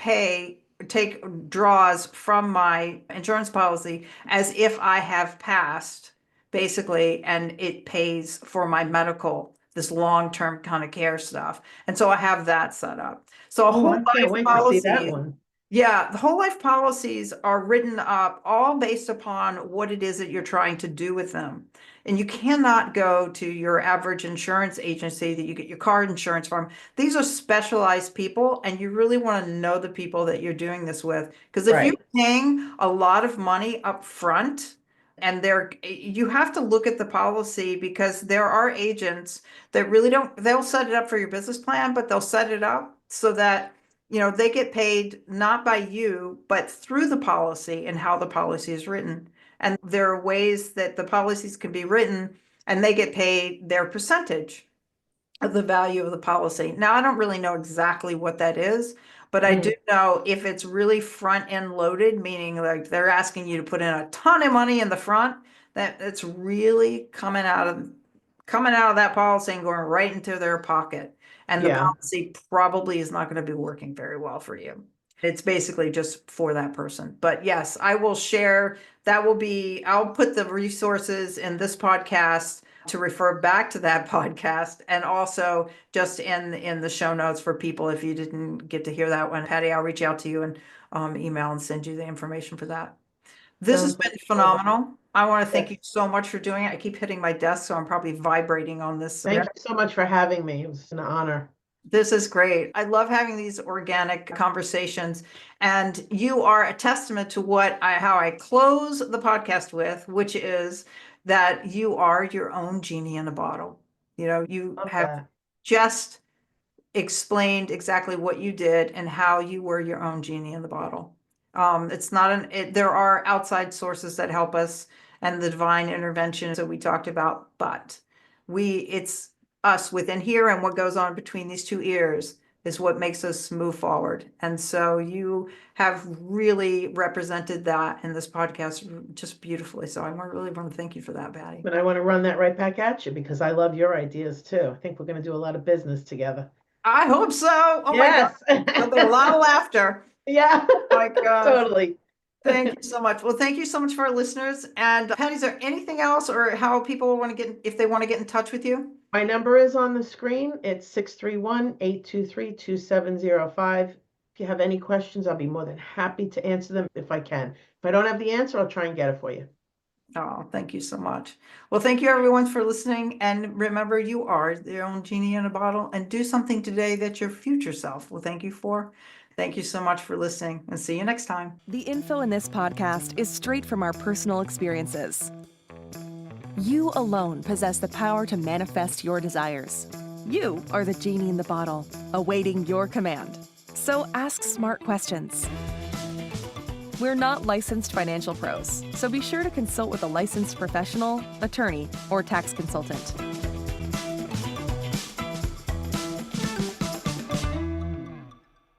take draws from my insurance policy as if I have passed, basically, and it pays for my medical, this long-term kind of care stuff. And so I have that set up. So a Oh, whole I can't life wait to see that policy. one. Yeah, the whole life policies are written up all based upon what it is that you're trying to do with them. And you cannot go to your average insurance agency that you get your car insurance from. These are specialized people, and you really want to know the people that you're doing this with. Because if you're Right. paying a lot of money up front, and you have to look at the policy, because there are agents that really don't, they'll set it up for your business plan, but they'll set it up so that they get paid not by you, but through the policy and how the policy is written. And there are ways that the policies can be written and they get paid their percentage of the value of the policy. Now, I don't really know exactly what that is, but I do know if it's really front end loaded, meaning like they're asking you to put in a ton of money in the front, that it's really coming out of that policy and going right into their pocket. And the Yeah. policy probably is not going to be working very well for you. It's basically just for that person. But yes, I will share. I'll put the resources in this podcast to refer back to that podcast, and also just in the show notes for people if you didn't get to hear that one. Patty, I'll reach out to you and email and send you the information for that. This has Sounds been wonderful. phenomenal. I want to thank Yes. you so much for doing it. I keep hitting my desk, so I'm probably vibrating on this. Thank you so much for having me. It was an honor. This is great. I love having these organic conversations, and you are a testament to how I close the podcast with, which is that you are your own genie in a bottle. You Love have that. just explained exactly what you did and how you were your own genie in the bottle. It's not there are outside sources that help us and the divine intervention that we talked about, but it's us within here, and what goes on between these two ears is what makes us move forward. And so you have really represented that in this podcast just beautifully. So really want to thank you for that, Patty. But I want to run that right back at you because I love your ideas too. I think we're going to do a lot of business together. I hope so. Oh my God. Yes. There'll be a lot of laughter. Yeah. Oh my gosh. Totally. Thank you so much. Well, thank you so much for our listeners. And Patty, is there anything else, or how people want to if they want to get in touch with you? My number is on the screen. It's 631-823-2705. If you have any questions, I'll be more than happy to answer them if I can. If I don't have the answer, I'll try and get it for you. Oh, thank you so much. Well, thank you everyone for listening. And remember, you are your own genie in a bottle, and do something today that your future self will thank you for. Thank you so much for listening, and see you next time. The info in this podcast is straight from our personal experiences. You alone possess the power to manifest your desires. You are the genie in the bottle, awaiting your command. So ask smart questions. We're not licensed financial pros, so be sure to consult with a licensed professional, attorney, or tax consultant.